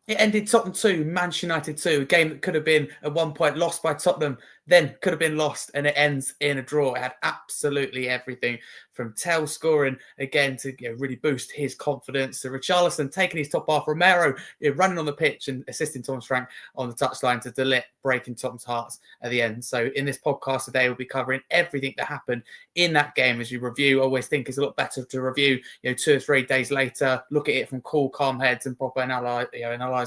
It ended Tottenham 2, Manchester United 2, a game that could have been at one point lost by Tottenham, then could have been lost, and it ends in a draw. It had absolutely everything from Tell scoring again to really boost his confidence, to Richarlison taking his top off, Romero running on the pitch and assisting Thomas Frank on the touchline to Delit breaking Tottenham's hearts at the end. So in this podcast today, we'll be covering everything that happened in that game as we review. I always think it's a lot better to review 2 or 3 days later, look at it from cool, calm heads and proper analyze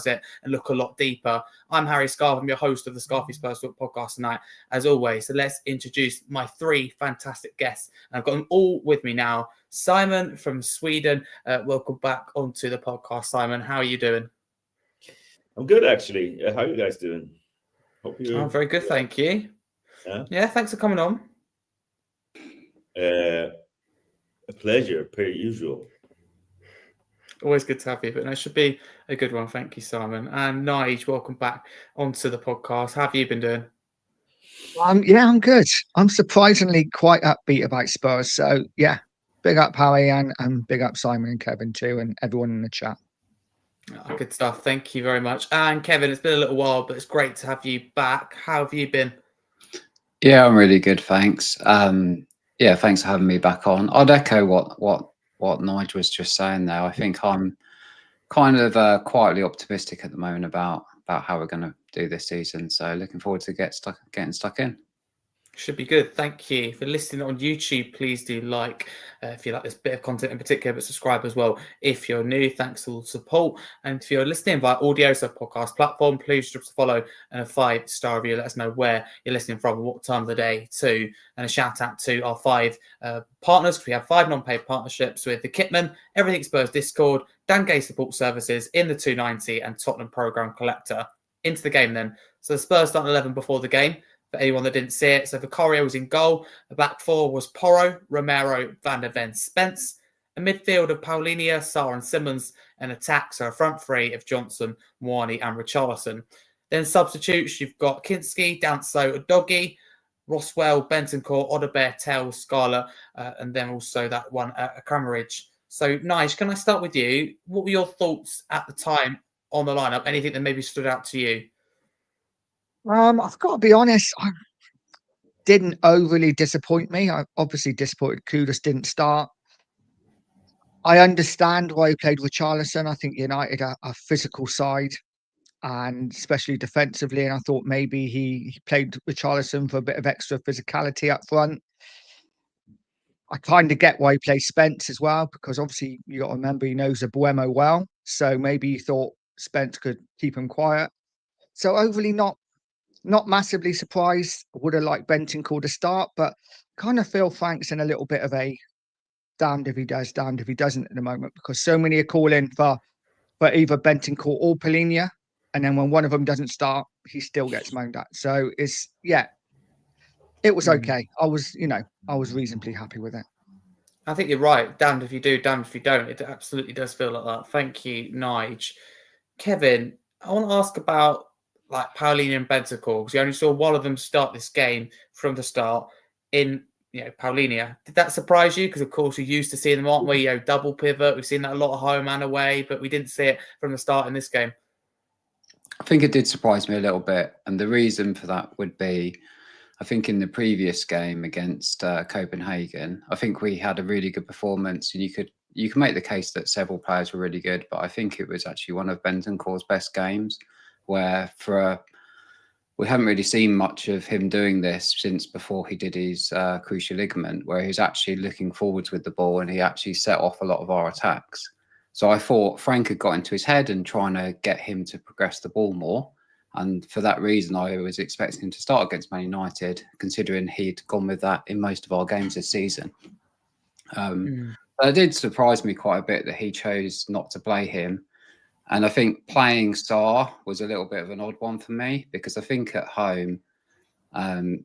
it and look a lot deeper. I'm Harry Scarfe. I'm your host of the Scarfey Spurs Talk Podcast tonight, as always. So let's introduce my 3 fantastic guests. And I've got them all with me now. Simon from Sweden. Welcome back onto the podcast, Simon. How are you doing? I'm good, actually. How are you guys doing? Hope you're... I'm very good, thank you. Yeah, thanks for coming on. A pleasure, per usual. Always good to have you, but it should be a good one. Thank you, Simon. And Nige, welcome back onto the podcast. How have you been doing? Yeah, I'm good. I'm surprisingly quite upbeat about Spurs. So, yeah, big up Harry and big up Simon and Kevin too, and everyone in the chat. Oh, good stuff. Thank you very much. And Kevin, it's been a little while, but it's great to have you back. How have you been? Yeah, I'm really good, thanks. Yeah, thanks for having me back on. I'd echo what Nige was just saying there. I think I'm kind of quietly optimistic at the moment about how we're going to do this season. So looking forward to getting stuck in. Should be good. Thank you for listening on YouTube. Please do like if you like this bit of content in particular, but subscribe as well if you're new. Thanks for all the support. And if you're listening via audio, so podcast platform, please drop a follow and a 5-star review. Let us know where you're listening from and what time of the day too. And a shout out to our 5 partners. We have 5 non-paid partnerships with the Kitman, Everything Spurs Discord, Dan Gay Support Services, In the 290, and Tottenham Programme Collector. Into the game then. So the Spurs started 11 before the game. For anyone that didn't see it, so Vicario was in goal. The back 4 was Porro, Romero, Van der Ven, Spence. A midfield of Paulinho, Sarr and Simmons. An attack, so a front 3 of Johnson, Moani and Richarlison. Then substitutes, you've got Kinski, Danso, Udogie, Roswell, Bentancur, Odobert, Tell, Scarlett, and then also that one, Kramaric. So, Nige, can I start with you? What were your thoughts at the time on the lineup? Anything that maybe stood out to you? I've got to be honest, I didn't overly disappoint me. I obviously disappointed Kudus didn't start. I understand why he played Richarlison. I think United are a physical side, and especially defensively. And I thought maybe he played Richarlison for a bit of extra physicality up front. I kind of get why he plays Spence as well, because obviously you got to remember he knows Abuemo well. So maybe he thought Spence could keep him quiet. So overly not massively surprised. I would have liked Bentancur to start, but kind of feel Frank's in a little bit of a damned if he does, damned if he doesn't at the moment, because so many are calling for either Bentancur or Paulinho, and then when one of them doesn't start, he still gets moaned at. So it was okay. I was reasonably happy with it. I think you're right. Damned if you do, damned if you don't. It absolutely does feel like that. Thank you, Nige. Kevin, I want to ask about like Paulinho and Bentancur, because you only saw one of them start this game from the start in Paulinho. Did that surprise you? Because of course we're used to seeing them, aren't we? Double pivot. We've seen that a lot of home and away, but we didn't see it from the start in this game. I think it did surprise me a little bit, and the reason for that would be, I think in the previous game against Copenhagen, I think we had a really good performance, and you can make the case that several players were really good, but I think it was actually one of Bentancur's best games, where we haven't really seen much of him doing this since before he did his cruciate ligament, where he was actually looking forwards with the ball and he actually set off a lot of our attacks. So I thought Frank had got into his head and trying to get him to progress the ball more. And for that reason, I was expecting him to start against Man United, considering he'd gone with that in most of our games this season. But it did surprise me quite a bit that he chose not to play him. And I think playing Sarr was a little bit of an odd one for me, because I think at home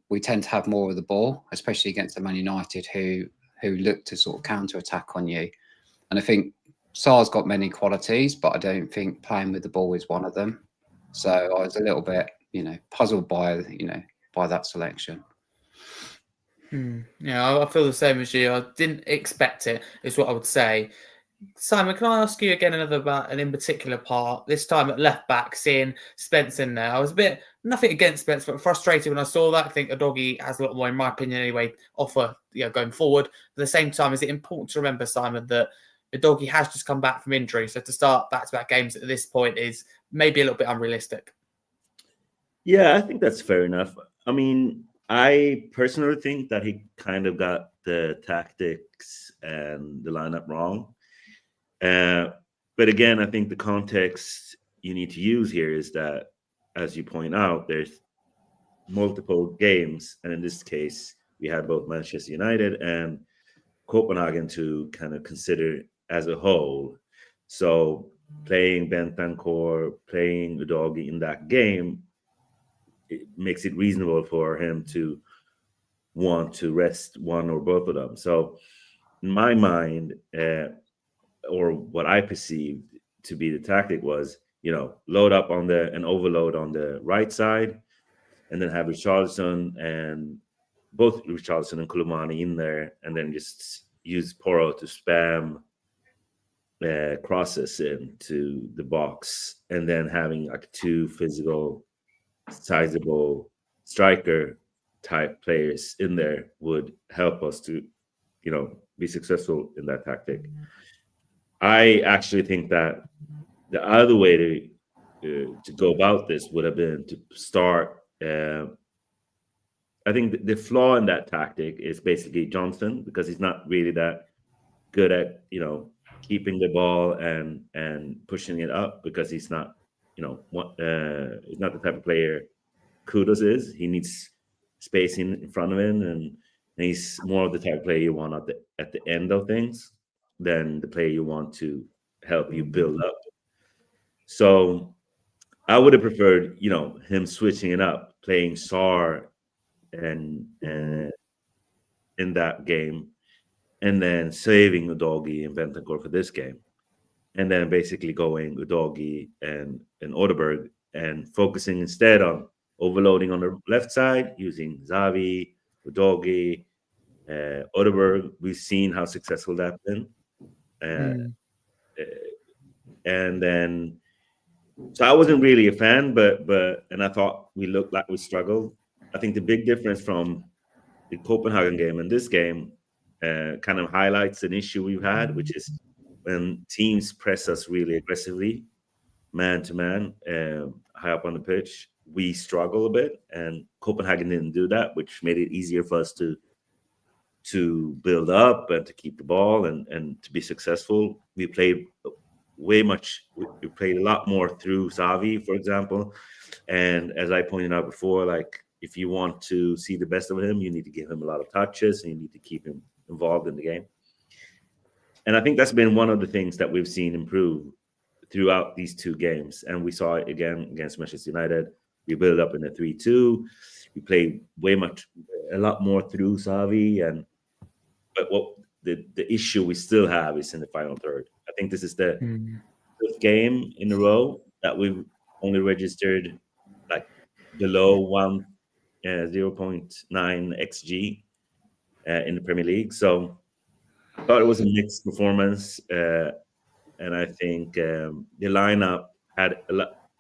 we tend to have more of the ball, especially against the Man United who look to sort of counter-attack on you. And I think Sarr's got many qualities, but I don't think playing with the ball is one of them. So I was a little bit, puzzled by that selection. Yeah, I feel the same as you. I didn't expect it, is what I would say. Simon, can I ask you again another about an in particular part? This time at left back, seeing Spence in there. I was a bit, nothing against Spence, but frustrated when I saw that. I think Udogie has a lot more, in my opinion anyway, offer going forward. At the same time, is it important to remember, Simon, that Udogie has just come back from injury, so to start back-to-back games at this point is maybe a little bit unrealistic. Yeah, I think that's fair enough. I mean, I personally think that he kind of got the tactics and the lineup wrong. But again, I think the context you need to use here is that, as you point out, there's multiple games, and in this case, we had both Manchester United and Copenhagen to kind of consider as a whole. So playing Bentancur, playing Udogie in that game, it makes it reasonable for him to want to rest one or both of them. So in my mind, or what I perceived to be the tactic was, load up on and overload on the right side, and then have Richarlison and both Richarlison and Koulibaly in there, and then just use Porro to spam crosses into the box, and then having like two physical, sizable striker type players in there would help us to, be successful in that tactic. I actually think that the other way to go about this would have been to start. I think the flaw in that tactic is basically Johnson, because he's not really that good at keeping the ball and pushing it up, because he's not he's not the type of player Kudus is. He needs spacing in front of him, and he's more of the type of player you want at the end of things than the player you want to help you build up. So I would have preferred, him switching it up, playing Sar and in that game, and then saving Udogie and Bentancur for this game, and then basically going Udogie and Odeberg, and focusing instead on overloading on the left side using Xavi, Udogie, Odeberg. We've seen how successful that's been. And then, so I wasn't really a fan, and I thought we looked like we struggled. I think the big difference from the Copenhagen game and this game kind of highlights an issue we've had, which is when teams press us really aggressively, man to man, high up on the pitch, we struggle a bit, and Copenhagen didn't do that, which made it easier for us to build up and to keep the ball and to be successful. We played we played a lot more through Xavi, for example. And as I pointed out before, like, if you want to see the best of him, you need to give him a lot of touches, and you need to keep him involved in the game. And I think that's been one of the things that we've seen improve throughout these two games. And we saw it again against Manchester United. We built up in a 3-2. We played a lot more through Xavi. But what the issue we still have is in the final third. I think this is the fifth game in a row that we've only registered like below 0.9 XG in the Premier League. So I thought it was a mixed performance, and I think the lineup had a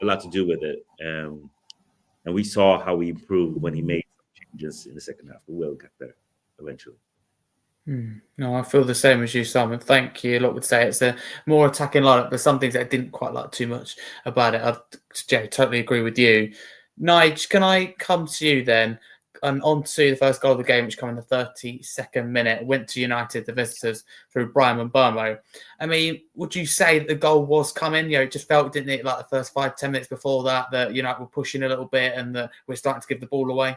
lot to do with it. And we saw how we improved when he made some changes in the second half. We will get there eventually. No, I feel the same as you, Simon. Thank you. A lot would say it's a more attacking lineup. There's some things that I didn't quite like too much about it. I totally agree with you. Nige, can I come to you then? And on to the first goal of the game, which came in the 32nd minute, went to United, the visitors, through Brian Mbeumo. I mean, would you say that the goal was coming? It just felt, didn't it, like the first 5-10 minutes before that United were pushing a little bit and that we're starting to give the ball away?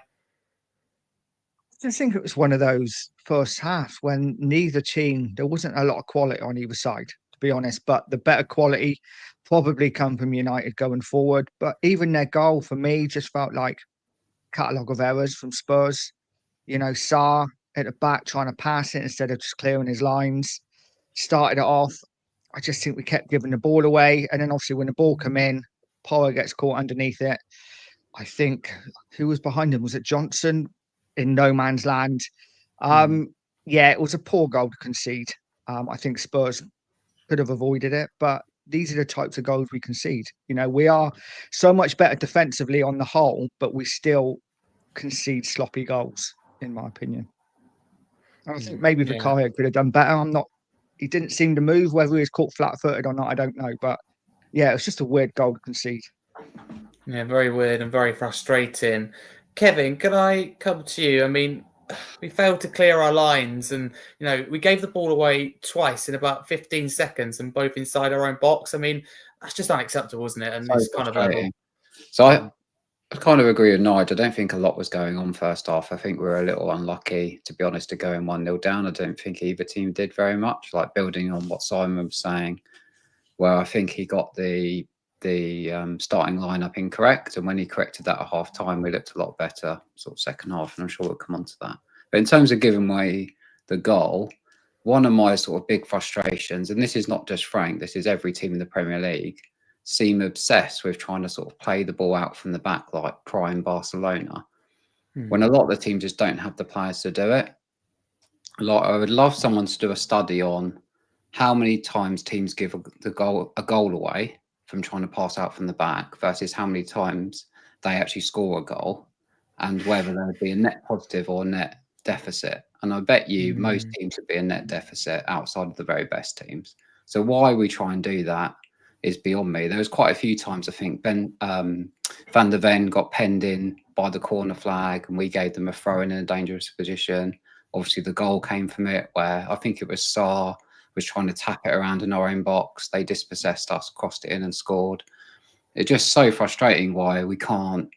I think it was one of those first half when neither team, there wasn't a lot of quality on either side, to be honest, but the better quality probably come from United going forward. But even their goal for me just felt like catalogue of errors from Spurs. Sarr at the back trying to pass it instead of just clearing his lines, started it off. I just think we kept giving the ball away. And then obviously when the ball come in, Porro gets caught underneath it. I think, who was behind him? Was it Johnson? In no man's land. Yeah, it was a poor goal to concede. I think Spurs could have avoided it. But these are the types of goals we concede. You know, we are so much better defensively on the whole, but we still concede sloppy goals, in my opinion. I think maybe Vicario could have done better. He didn't seem to move. Whether he was caught flat-footed or not, I don't know. But yeah, it was just a weird goal to concede. Yeah, very weird and very frustrating. Kevin, can I come to you? I mean, we failed to clear our lines, and we gave the ball away twice in about 15 seconds, and both inside our own box. I mean, that's just unacceptable, isn't it? And So this kind of level. So I kind of agree with Nige. I don't think a lot was going on first half. I think we were a little unlucky, to be honest, to go in 1-0 down. I don't think either team did very much. Like, building on what Simon was saying, where I think he got the starting lineup incorrect, and when he corrected that at half time, we looked a lot better sort of second half, and I'm sure we'll come on to that. But in terms of giving away the goal, one of my sort of big frustrations, and this is not just Frank, this is every team in the Premier League, seem obsessed with trying to sort of play the ball out from the back like prime Barcelona, when a lot of the teams just don't have the players to do it. Like, I would love someone to do a study on how many times teams give a goal away from trying to pass out from the back versus how many times they actually score a goal, and whether there would be a net positive or net deficit. And I bet you most teams would be a net deficit outside of the very best teams. So why we try and do that is beyond me. There was quite a few times I think Van der Ven got penned in by the corner flag, and we gave them a throw in a dangerous position. Obviously, the goal came from it, where I think it was Sarr was trying to tap it around in our own box. They dispossessed us, crossed it in and scored. It's just so frustrating why we can't,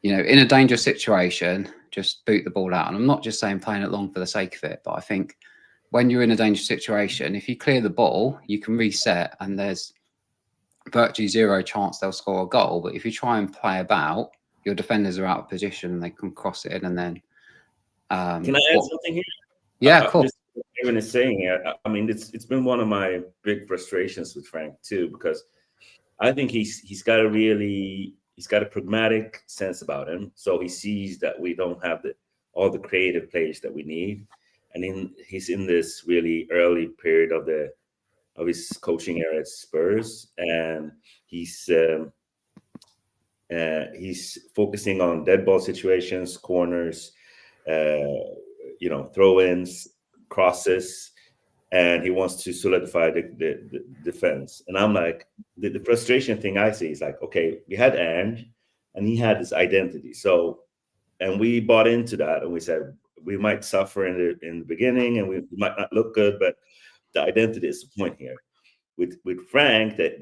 in a dangerous situation, just boot the ball out. And I'm not just saying playing it long for the sake of it, but I think when you're in a dangerous situation, if you clear the ball, you can reset and there's virtually zero chance they'll score a goal. But if you try and play about, your defenders are out of position and they can cross it in, and then... Can I add something here? Yeah, of course. Kevin is saying, I mean, it's been one of my big frustrations with Frank too, because I think he's got a pragmatic sense about him. So he sees that we don't have all the creative players that we need, and he's in this really early period of his coaching era at Spurs, and he's focusing on dead ball situations, corners, throw-ins, crosses, and he wants to solidify the defense. And I'm like, the frustration thing I see is like, okay, we had Ange, and he had this identity. So, and we bought into that, and we said we might suffer in the beginning, and we might not look good, but the identity is the point here. With Frank, that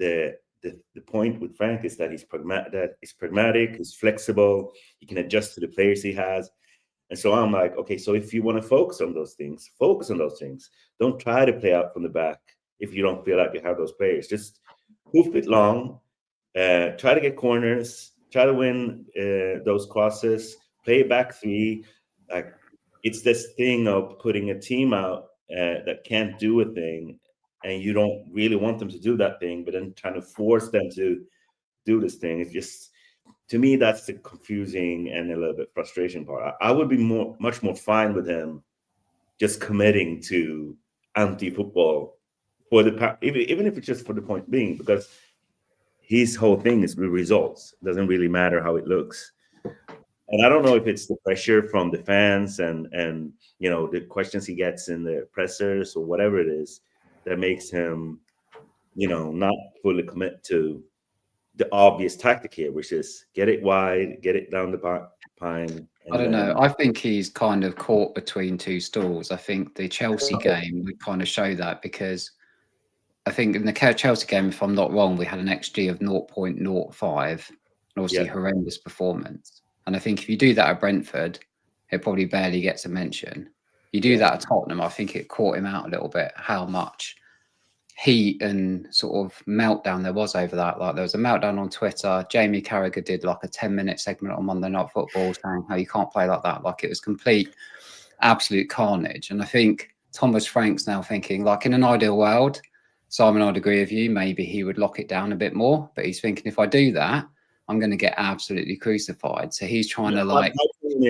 the point with Frank is that he's pragmatic, he's flexible, he can adjust to the players he has. And so I'm like, okay, so if you want to focus on those things. Don't try to play out from the back if you don't feel like you have those players. Just hoof it long, try to get corners, try to win those crosses, play back three. Like, it's this thing of putting a team out that can't do a thing, and you don't really want them to do that thing, but then trying to force them to do this thing. It's just, to me, that's the confusing and a little bit frustration part. I would be much more fine with him just committing to anti-football even if it's just for the point being, because his whole thing is the results. It doesn't really matter how it looks. And I don't know if it's the pressure from the fans and the questions he gets in the pressers or whatever it is that makes him, not fully commit to the obvious tactic here, which is get it wide, get it down the pine. I don't know. I think he's kind of caught between two stools. I think the Chelsea game would kind of show that, because I think in the Chelsea game, if I'm not wrong, we had an XG of 0.05, and obviously horrendous performance. And I think if you do that at Brentford, it probably barely gets a mention. You do that at Tottenham, I think it caught him out a little bit, how much heat and sort of meltdown there was over that. Like, there was a meltdown on Twitter. Jamie Carragher did like a 10-minute segment on Monday Night Football saying how you can't play like that. Like, it was complete, absolute carnage. And I think Thomas Frank's now thinking, like, in an ideal world, Simon, I'd agree with you, maybe he would lock it down a bit more. But he's thinking, if I do that, I'm going to get absolutely crucified. So he's trying to like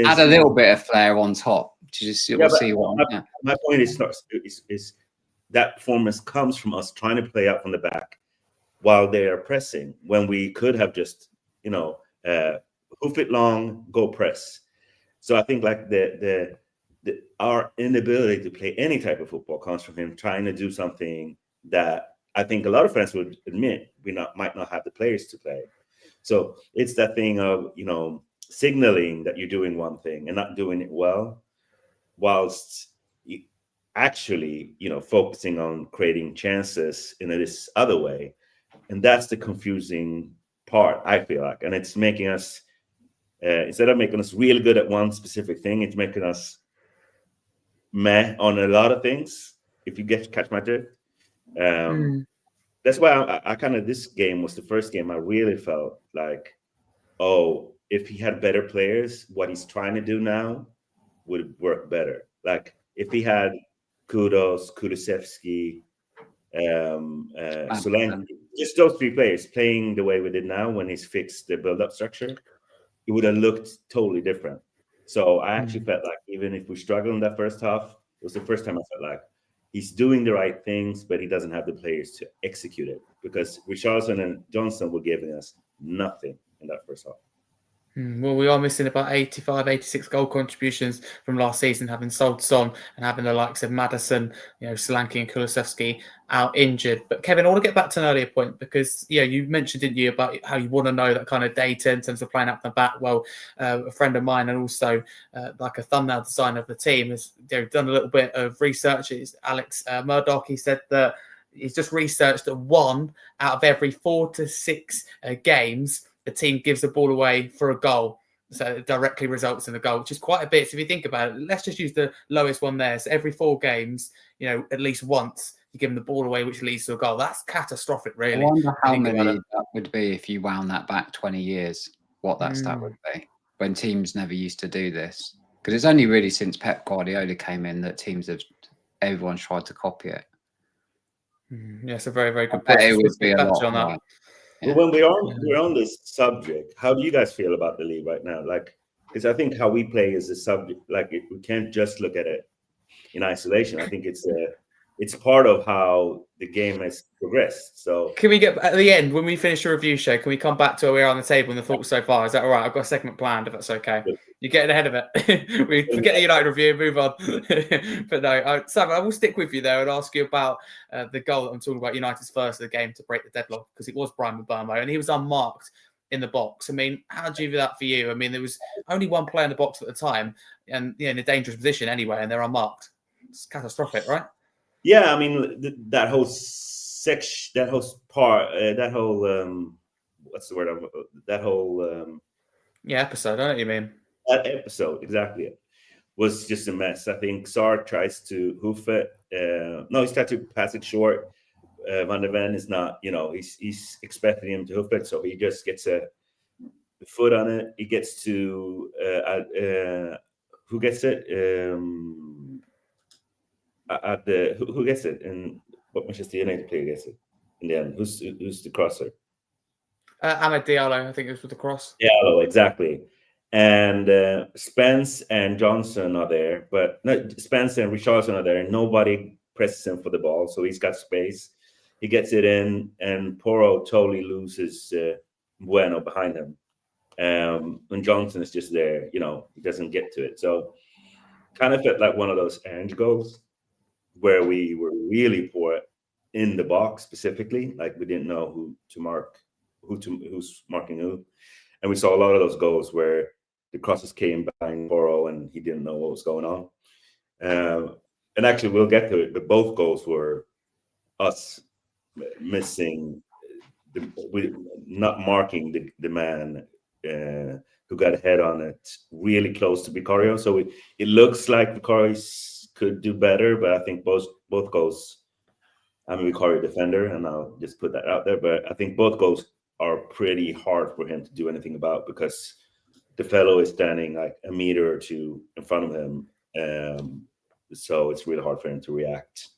add a little bit of flair on top to just see what. My point is that performance comes from us trying to play out from the back while they are pressing, when we could have just, hoof it long, go press. So I think like our inability to play any type of football comes from him trying to do something that I think a lot of fans would admit might not have the players to play. So it's that thing of, signaling that you're doing one thing and not doing it well, whilst actually, focusing on creating chances in this other way. And that's the confusing part, I feel like. And it's making us, instead of making us really good at one specific thing, it's making us meh on a lot of things, if you catch my drift. That's why I kind of, this game was the first game I really felt like, oh, if he had better players, what he's trying to do now would work better. Like if he had Kulusevski, Solanke, just those three players playing the way we did now when he's fixed the build-up structure, it would have looked totally different. So I actually felt like even if we struggled in that first half, it was the first time I felt like he's doing the right things, but he doesn't have the players to execute it, because Richarlison and Johnson were giving us nothing in that first half. Well, we are missing about 85, 86 goal contributions from last season, having sold Son and having the likes of Maddison, Solanke and Kulusevski out injured. But Kevin, I want to get back to an earlier point, because you mentioned, didn't you, about how you want to know that kind of data in terms of playing up the back. Well, a friend of mine and also like a thumbnail designer of the team has done a little bit of research. It's Alex Murdoch. He said that he's just researched that 1 out of every 4 to 6 games, the team gives the ball away for a goal. So it directly results in a goal, which is quite a bit. So if you think about it, let's just use the lowest one there. So every 4 games, at least once you give them the ball away, which leads to a goal. That's catastrophic, really. I wonder how many that would be if you wound that back 20 years, what that stat would be, when teams never used to do this. Because it's only really since Pep Guardiola came in that everyone's tried to copy it. Yeah, it's a very, very good point. It would be a lot more. Well, when we're on this subject, how do you guys feel about the league right now? Like, because I think how we play is a subject. Like, we can't just look at it in isolation. I think it's part of how the game has progressed. So, can we get at the end, when we finish the review show, can we come back to where we are on the table and the thoughts so far? Is that all right? I've got a segment planned, if that's okay. You're getting ahead of it. We forget the United review and move on. But no, Sam, I will stick with you there and ask you about the goal that I'm talking about, United's first of the game to break the deadlock, because it was Brian Mbeumo and he was unmarked in the box. I mean, how do you view that for you? I mean, there was only one player in the box at the time and in a dangerous position anyway, and they're unmarked. It's catastrophic, right? Yeah, I mean, that whole section, that whole part, that whole, what's the word? That whole... episode, I know what you mean. That episode, exactly, was just a mess. I think Sarr tries to hoof it. No, he's trying to pass it short. Van der Ven is not, he's expecting him to hoof it, so he just gets a foot on it. He gets to, who gets it? Who gets it? And what Manchester United player gets it in the end? Who's the crosser? Ahmed Diallo, I think it was with the cross. Diallo, exactly. And Spence and Johnson are there, but Spence and Richarlison are there, and nobody presses him for the ball, so he's got space. He gets it in, and Porro totally loses Bueno behind him. And Johnson is just there, he doesn't get to it. So kind of felt like one of those Ange goals where we were really poor in the box specifically, like we didn't know who to mark, who's marking who. And we saw a lot of those goals where the crosses came behind Porro and he didn't know what was going on. And actually, we'll get to it, but both goals were us missing, not marking the man who got a head on it really close to Vicario. So it looks like Vicario could do better, but I think both goals, I'm a Vicario defender, and I'll just put that out there, but I think both goals are pretty hard for him to do anything about, because the fellow is standing like a meter or two in front of him. So it's really hard for him to react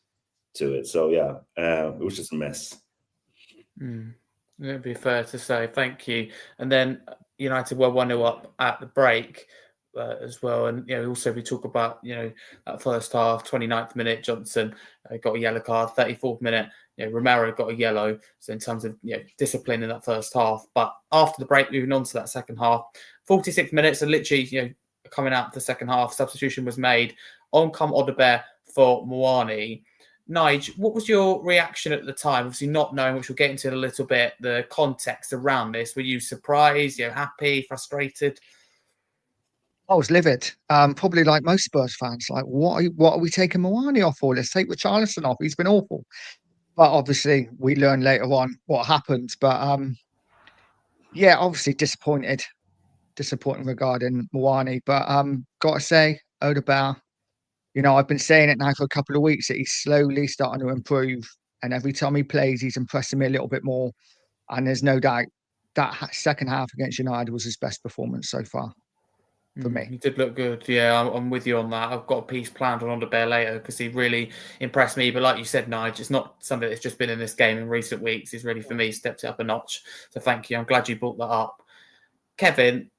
to it. So yeah, it was just a mess. It'd be fair to say. Thank you. And then United were 1-0 up at the break. as well. And also we talk about that first half, 29th minute, Johnson got a yellow card, 34th minute, Romero got a yellow. So in terms of discipline in that first half, but after the break, moving on to that second half, 46 minutes, and literally coming out the second half, substitution was made. On come Odobert for Moani. Nige, what was your reaction at the time? Obviously, not knowing, which we'll get into in a little bit, the context around this. Were you surprised, happy, frustrated? I was livid. Probably like most Spurs fans. Like, what are we taking Moani off for? Let's take Richarlison off. He's been awful. But obviously, we learn later on what happened. But obviously disappointing regarding Moani. But got to say, Odobert, I've been saying it now for a couple of weeks that he's slowly starting to improve. And every time he plays, he's impressing me a little bit more. And there's no doubt that second half against United was his best performance so far for me. He did look good. Yeah, I'm with you on that. I've got a piece planned on Odobert later because he really impressed me. But like you said, Nige, it's not something that's just been in this game in recent weeks. He's really, for me, stepped it up a notch. So thank you. I'm glad you brought that up. Kevin,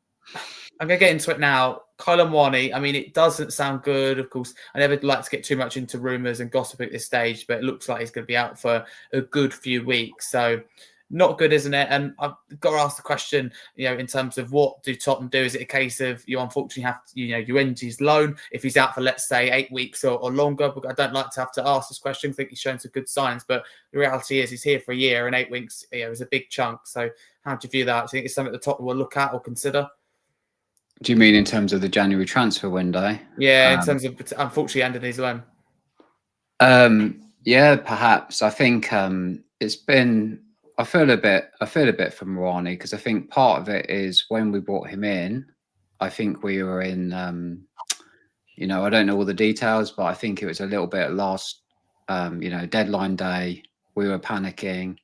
I'm going to get into it now. Kyle Moani, I mean, it doesn't sound good. Of course, I never like to get too much into rumours and gossip at this stage, but it looks like he's going to be out for a good few weeks. So not good, isn't it? And I've got to ask the question, in terms of what do Tottenham do? Is it a case of you unfortunately have to, you end his loan if he's out for, let's say, 8 weeks or longer? I don't like to have to ask this question. I think he's shown some good signs, but the reality is he's here for a year and 8 weeks, is a big chunk. So how do you view that? Do you think it's something that Tottenham will look at or consider? Do you mean in terms of the January transfer window? Yeah, in terms of unfortunately ending his loan. Yeah, perhaps. I think it's been. I feel a bit for Moani because I think part of it is when we brought him in. I think we were in. I don't know all the details, but I think it was a little bit last. Deadline day. We were panicking.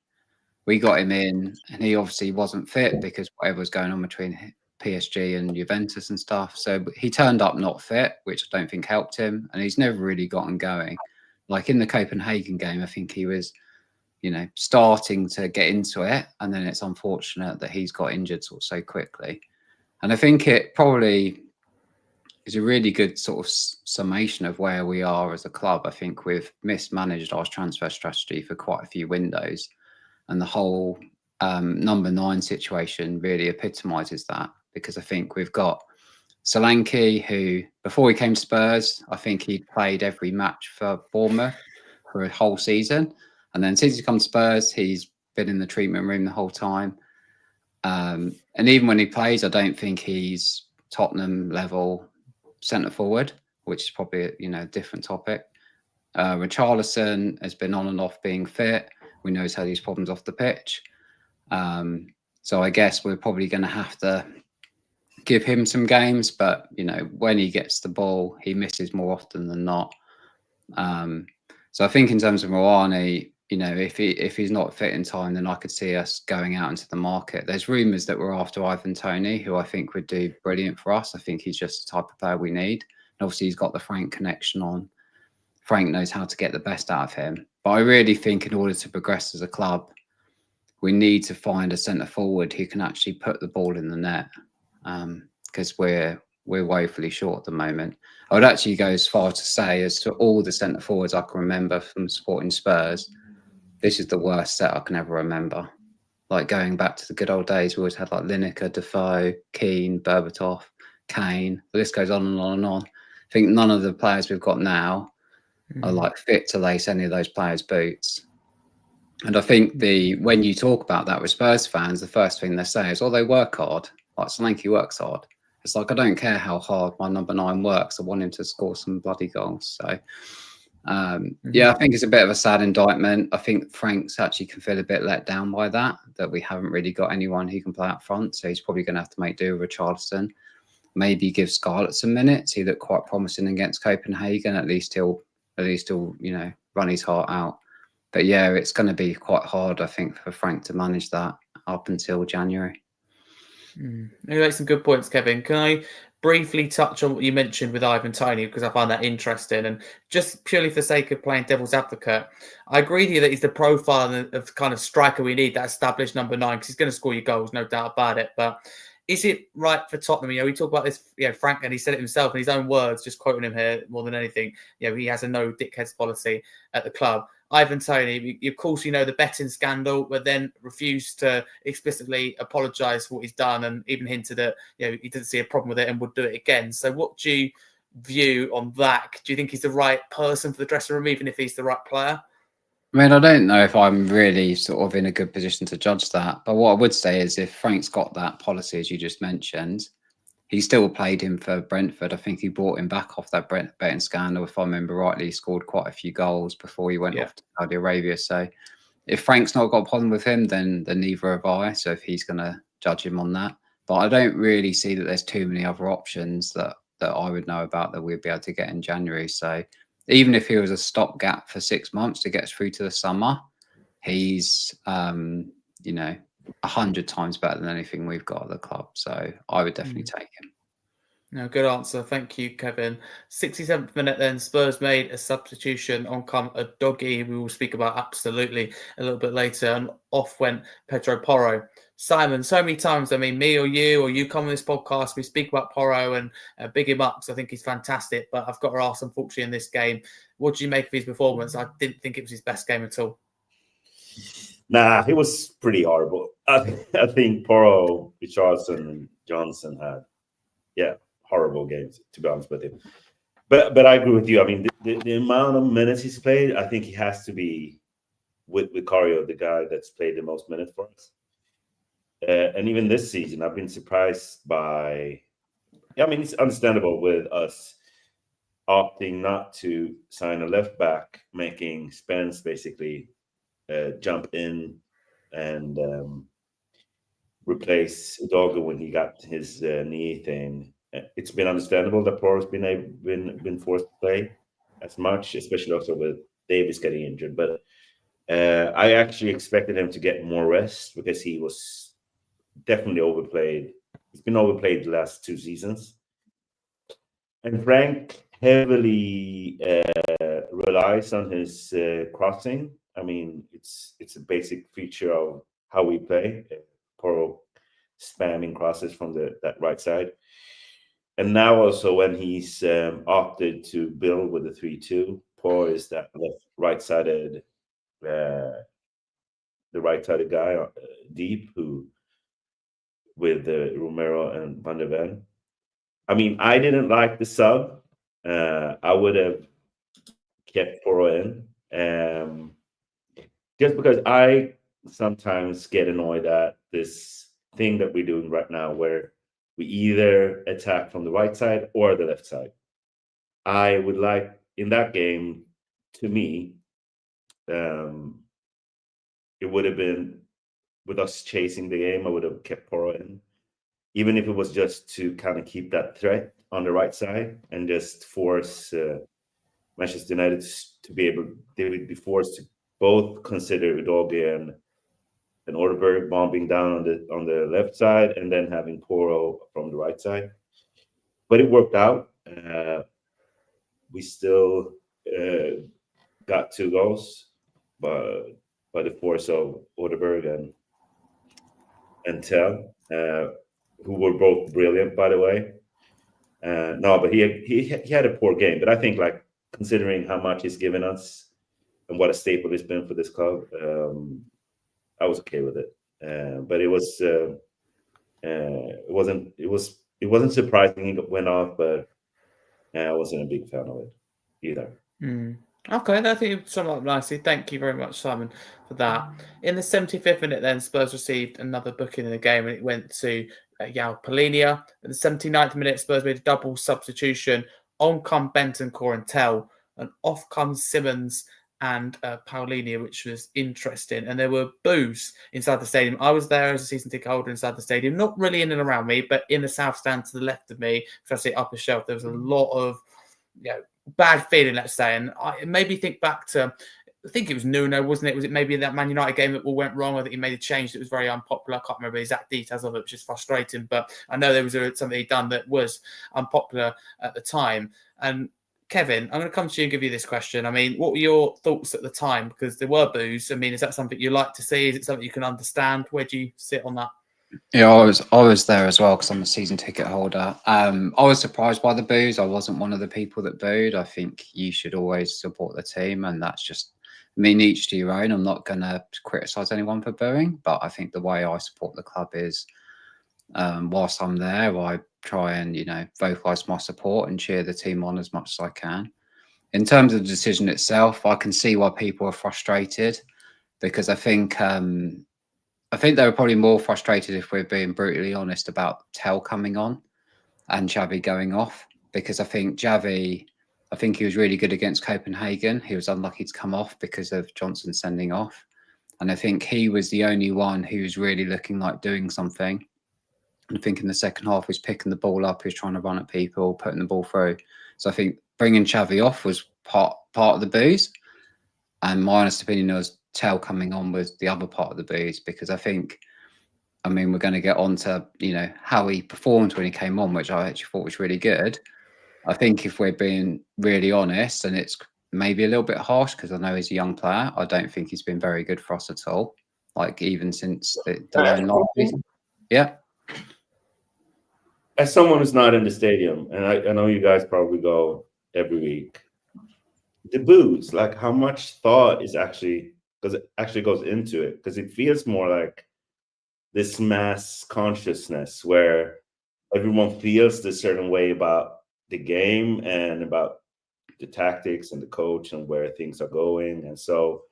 We got him in, and he obviously wasn't fit because whatever was going on between PSG and Juventus and stuff. So he turned up not fit, which I don't think helped him. And he's never really gotten going. Like in the Copenhagen game, I think he was, starting to get into it. And then it's unfortunate that he's got injured so quickly. And I think it probably is a really good sort of summation of where we are as a club. I think we've mismanaged our transfer strategy for quite a few windows. And the whole number 9 situation really epitomises that. Because I think we've got Solanke, who before he came to Spurs, I think he played every match for Bournemouth for a whole season. And then since he's come to Spurs, he's been in the treatment room the whole time. And even when he plays, I don't think he's Tottenham level centre forward, which is probably a different topic. Richarlison has been on and off being fit. We know he's had these problems off the pitch. So I guess we're probably going to have to give him some games, but when he gets the ball, he misses more often than not. So I think in terms of Moani, if he's not fit in time, then I could see us going out into the market. There's rumours that we're after Ivan Toney, who I think would do brilliant for us. I think he's just the type of player we need. And obviously he's got the Frank connection on. Frank knows how to get the best out of him. But I really think in order to progress as a club, we need to find a centre forward who can actually put the ball in the net. Because we're woefully short at the moment. I would actually go as far to say, as to all the centre forwards I can remember from supporting Spurs, this is the worst set I can ever remember. Like going back to the good old days, we always had like Lineker, Defoe, Keane, Berbatov, Kane. The list goes on and on and on. I think none of the players we've got now are like fit to lace any of those players' boots. And I think when you talk about that with Spurs fans, the first thing they say is, "Oh, they work hard." Like Solanke works hard. It's like, I don't care how hard my number 9 works. I want him to score some bloody goals. So, I think it's a bit of a sad indictment. I think Frank's actually can feel a bit let down by that we haven't really got anyone who can play up front. So he's probably going to have to make do with Richarlison. Maybe give Scarlett some minutes. He looked quite promising against Copenhagen. At least he'll run his heart out. But yeah, it's going to be quite hard, I think, for Frank to manage that up until January. You make some good points, Kevin. Can I briefly touch on what you mentioned with Ivan Toney, because I find that interesting, and just purely for the sake of playing devil's advocate, I agree with you that he's the profile of kind of striker we need, that established number 9, because he's going to score your goals, no doubt about it. But Is it right for Tottenham? We talk about this, Frank, and he said it himself in his own words, just quoting him here more than anything. He has a no dickheads policy at the club. Ivan Toney, of course, the betting scandal, but then refused to explicitly apologise for what he's done, and even hinted that he didn't see a problem with it and would do it again. So, what do you view on that? Do you think he's the right person for the dressing room, even if he's the right player? I mean, I don't know if I'm really sort of in a good position to judge that. But what I would say is if Frank's got that policy, as you just mentioned, he still played him for Brentford. I think he brought him back off that betting scandal. If I remember rightly, he scored quite a few goals before he went off to Saudi Arabia. So if Frank's not got a problem with him, then neither have I. So if he's going to judge him on that. But I don't really see that there's too many other options that I would know about that we'd be able to get in January. So even if he was a stopgap for 6 months to get us through to the summer, he's 100 times better than anything we've got at the club. So I would definitely take him. No, good answer. Thank you, Kevin. 67th minute then, Spurs made a substitution. On come a doggy we will speak about absolutely a little bit later. And off went Pedro Porro. Simon, so many times, me or you come on this podcast, we speak about Porro and big him up, because I think he's fantastic. But I've got to ask, unfortunately, in this game, what do you make of his performance? I didn't think it was his best game at all. Nah, it was pretty horrible. I think Porro, Richarlison, and Johnson had, horrible games, to be honest with you. But I agree with you. I mean, the amount of minutes he's played, I think he has to be, with Vicario, the guy that's played the most minutes for us. And even this season, I've been surprised by... it's understandable with us opting not to sign a left back, making Spence basically jump in and replace Udoga when he got his knee thing. It's been understandable that Porro's been forced to play as much, especially also with Davis getting injured. But I actually expected him to get more rest, because he was definitely overplayed. He's been overplayed the last 2 seasons. And Frank heavily relies on his crossing. I mean, it's a basic feature of how we play. Porro spamming crosses from that right side. And now also when he's opted to build with the 3-2, Porro is that right-sided, the right-sided guy deep, who with Romero and Van der Ven. I mean, I didn't like the sub. I would have kept Porro in, just because I sometimes get annoyed at this thing that we're doing right now, where we either attack from the right side or the left side. I would like, in that game, to me, it would have been, with us chasing the game, I would have kept Porro in, even if it was just to kind of keep that threat on the right side and just force Manchester United to be able, they would be forced to both consider Udogie and Orderberg bombing down on the left side, and then having Porro from the right side. But it worked out. We still got 2 goals, but by the force of Orderberg and Tell, who were both brilliant, by the way. But he had a poor game. But I think, like, considering how much he's given us and what a staple he's been for this club, I was okay with it. But it wasn't surprising he went off, but I wasn't a big fan of it either. Okay, I think you summed up nicely. Thank you very much, Simon, for that. In the 75th minute, then, Spurs received another booking in the game, and it went to Yao Polinia. In the 79th minute, Spurs made a double substitution. On come Bentancur and Tell, and off comes Simmons and Paulinia, which was interesting. And there were boos inside the stadium. I was there as a season ticket holder inside the stadium, not really in and around me, but in the south stand to the left of me, because I see upper shelf, there was a lot of bad feeling, let's say. And it made me think back to, I think it was Nuno, wasn't it? Was it maybe that Man United game that all went wrong? I think he made a change that was very unpopular. I can't remember the exact details of it, which is frustrating. But I know there was something he'd done that was unpopular at the time. And Kevin, I'm going to come to you and give you this question. I mean, what were your thoughts at the time? Because there were boos. I mean, is that something you like to see? Is it something you can understand? Where do you sit on that? Yeah, I was there as well because I'm a season ticket holder. I was surprised by the boos. I wasn't one of the people that booed. I think you should always support the team, and that's just each to your own. I'm not going to criticise anyone for booing, but I think the way I support the club is, whilst I'm there, I try and vocalise my support and cheer the team on as much as I can. In terms of the decision itself, I can see why people are frustrated because I think they were probably more frustrated, if we're being brutally honest, about Tell coming on and Xavi going off. Because I think he was really good against Copenhagen. He was unlucky to come off because of Johnson sending off. And I think he was the only one who was really looking like doing something. And I think in the second half, he was picking the ball up, he was trying to run at people, putting the ball through. So I think bringing Xavi off was part of the boos. And my honest opinion was Tell coming on was the other part of the boos, because we're going to get on to, how he performed when he came on, which I actually thought was really good. I think if we're being really honest, and it's maybe a little bit harsh because I know he's a young player, I don't think he's been very good for us at all. Like even since the loan last season. Yeah. As someone who's not in the stadium, and I know you guys probably go every week, the boos, like how much thought is actually, because it actually goes into it, because it feels more like this mass consciousness where everyone feels this certain way about the game and about the tactics and the coach and where things are going. And so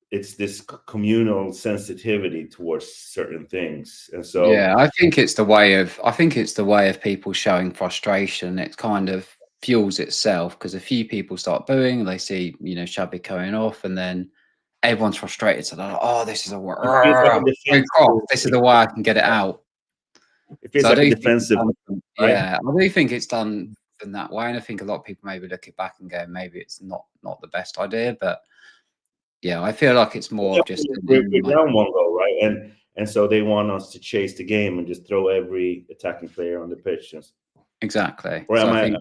it's this communal sensitivity towards certain things. And so yeah, I think it's the way of people showing frustration. It kind of fuels itself because a few people start booing, they see, Xavi going off, and then everyone's frustrated. So they're like, oh, this is this is the way I can get it out. It feels like a defensive, right? Yeah, I do think it's done in that way, and I think a lot of people maybe look it back and go, maybe it's not the best idea, but yeah, I feel like it's more just we're down one goal, right? And so they want us to chase the game and just throw every attacking player on the pitch. Exactly. Or am I?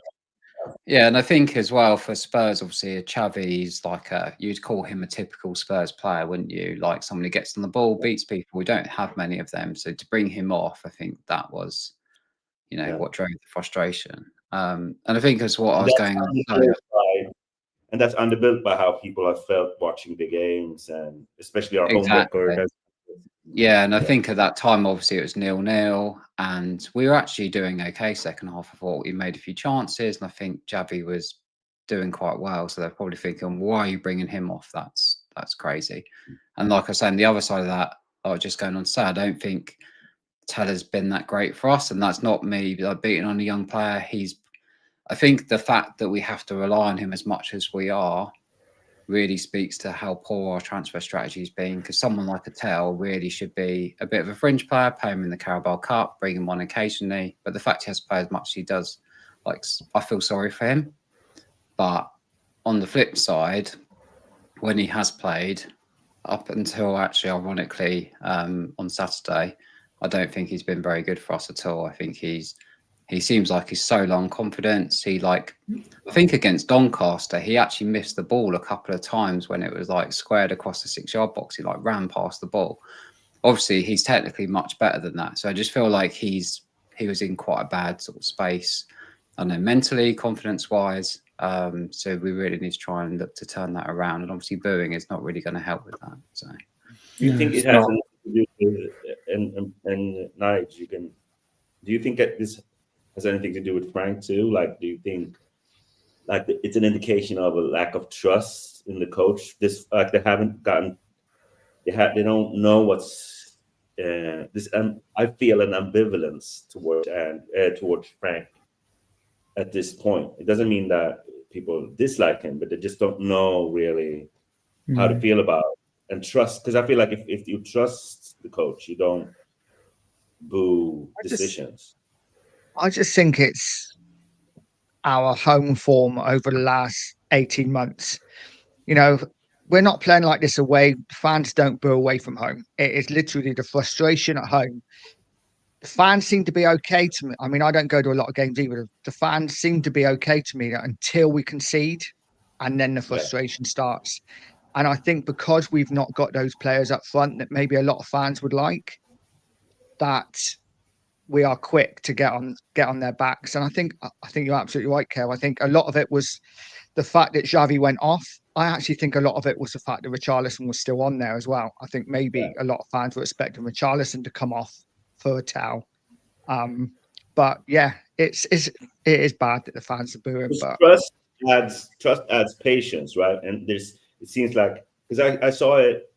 Yeah, and I think as well for Spurs, obviously, Xavi's like you'd call him a typical Spurs player, wouldn't you? Like someone who gets on the ball, beats people. We don't have many of them, so to bring him off, I think that was, what drove the frustration. And I think that's what I was going on. And that's underbuilt by how people have felt watching the games, and especially our home record. Yeah, and I think at that time, obviously, it was 0-0, and we were actually doing okay second half. I thought we made a few chances, and I think Xavi was doing quite well. So they're probably thinking, why are you bringing him off? That's crazy. And like I said, on the other side of that, I was just going on to say, I don't think Teller's been that great for us, and that's not me beating on a young player. I think the fact that we have to rely on him as much as we are really speaks to how poor our transfer strategy has been, because someone like a Tell really should be a bit of a fringe player, play him in the Carabao Cup, bring him on occasionally. But the fact he has to play as much as he does, I feel sorry for him. But on the flip side, when he has played, up until actually, ironically, on Saturday, I don't think he's been very good for us at all. I think he seems like he's so low on confidence. I think against Doncaster, he actually missed the ball a couple of times when it was squared across the 6-yard box. He ran past the ball. Obviously, he's technically much better than that. So I just feel like he was in quite a bad sort of space. I don't know, mentally, confidence-wise. So we really need to try and look to turn that around. And obviously, booing is not really going to help with that. So, do you think it has anything to do with, and Nige, do you think that this has anything to do with Frank too? Do you think it's an indication of a lack of trust in the coach? They haven't gotten, they don't know what's this. I feel an ambivalence towards Frank at this point. It doesn't mean that people dislike him, but they just don't know really how to feel about and trust. Because I feel like if you trust the coach, you don't boo decisions. I just think it's our home form over the last 18 months. We're not playing like this away. Fans don't boo away from home. It is literally the frustration at home. The fans seem to be okay to me. I mean, I don't go to a lot of games either. The fans seem to be okay to me until we concede, and then the frustration starts. And I think because we've not got those players up front that maybe a lot of fans would like, that we are quick to get on their backs. And I think you're absolutely right, Kev. I think a lot of it was the fact that Xavi went off. I actually think a lot of it was the fact that Richarlison was still on there as well. I think maybe a lot of fans were expecting Richarlison to come off for a towel. But yeah, it is bad that the fans are booing. But trust adds patience, right? And it seems like, because I saw it,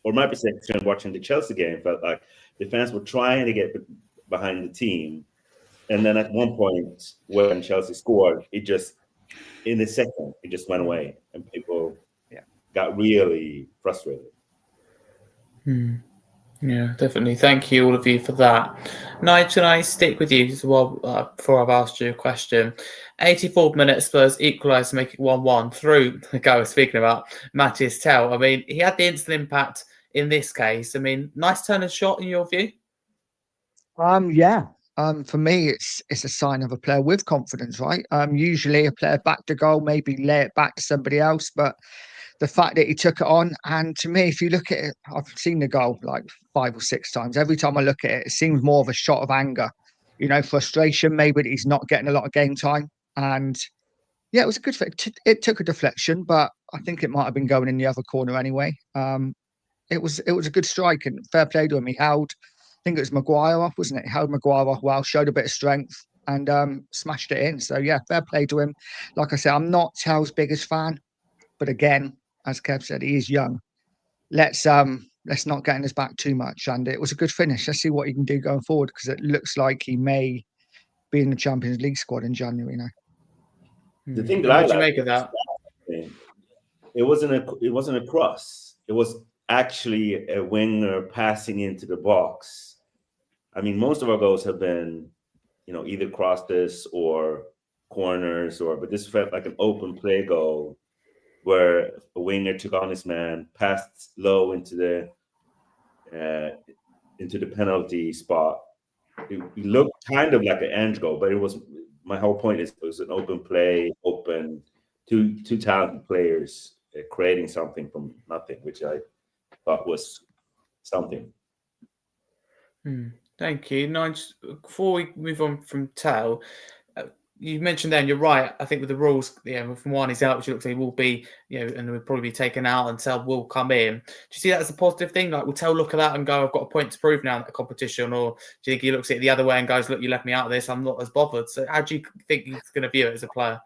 or my perception watching the Chelsea game felt like the fans were trying to get behind the team, and then at one point when Chelsea scored, it just in a second it just went away, and people got really frustrated. Yeah, definitely. Thank you, all of you, for that. Nige, can I stick with you as well before I've asked you a question? 84th minute, Spurs equalised to make it 1-1 through the guy I was speaking about, Matthias Tell. I mean, he had the instant impact in this case. I mean, nice turn and shot in your view? Yeah. For me, it's a sign of a player with confidence, right? Usually a player back to goal, maybe lay it back to somebody else, but the fact that he took it on, and to me, if you look at it, I've seen the goal like 5 or 6 times. Every time I look at it, it seems more of a shot of anger, frustration, maybe that he's not getting a lot of game time. And yeah, it was a good fit. It took a deflection, but I think it might have been going in the other corner anyway. It was a good strike, and fair play to him. He held, I think it was Maguire off, wasn't it? He held Maguire off well, showed a bit of strength, and smashed it in. So yeah, fair play to him. Like I said, I'm not Tell's biggest fan, but again, as Kev said, he is young. Let's not get in his back too much. And it was a good finish. Let's see what he can do going forward, because it looks like he may be in the Champions League squad in January now. The thing that What I do you like make of that? It wasn't a cross. It was actually a winger passing into the box. I mean, most of our goals have been, either crosses or corners, but this felt like an open play goal where a winger took on his man, passed low into the penalty spot. It looked kind of like an end goal, but it was. My whole point is it was an open play, two talented players creating something from nothing, which I thought was something. Thank you. Nige, before we move on from Tell, you mentioned then, you're right. I think with the rules, from one he's out, which looks like he will be, and will probably be taken out, and Tell will come in. Do you see that as a positive thing? Like, will Tell look at that and go, I've got a point to prove now in that competition? Or do you think he looks at it the other way and goes, look, you left me out of this, I'm not as bothered? So how do you think he's going to view it as a player?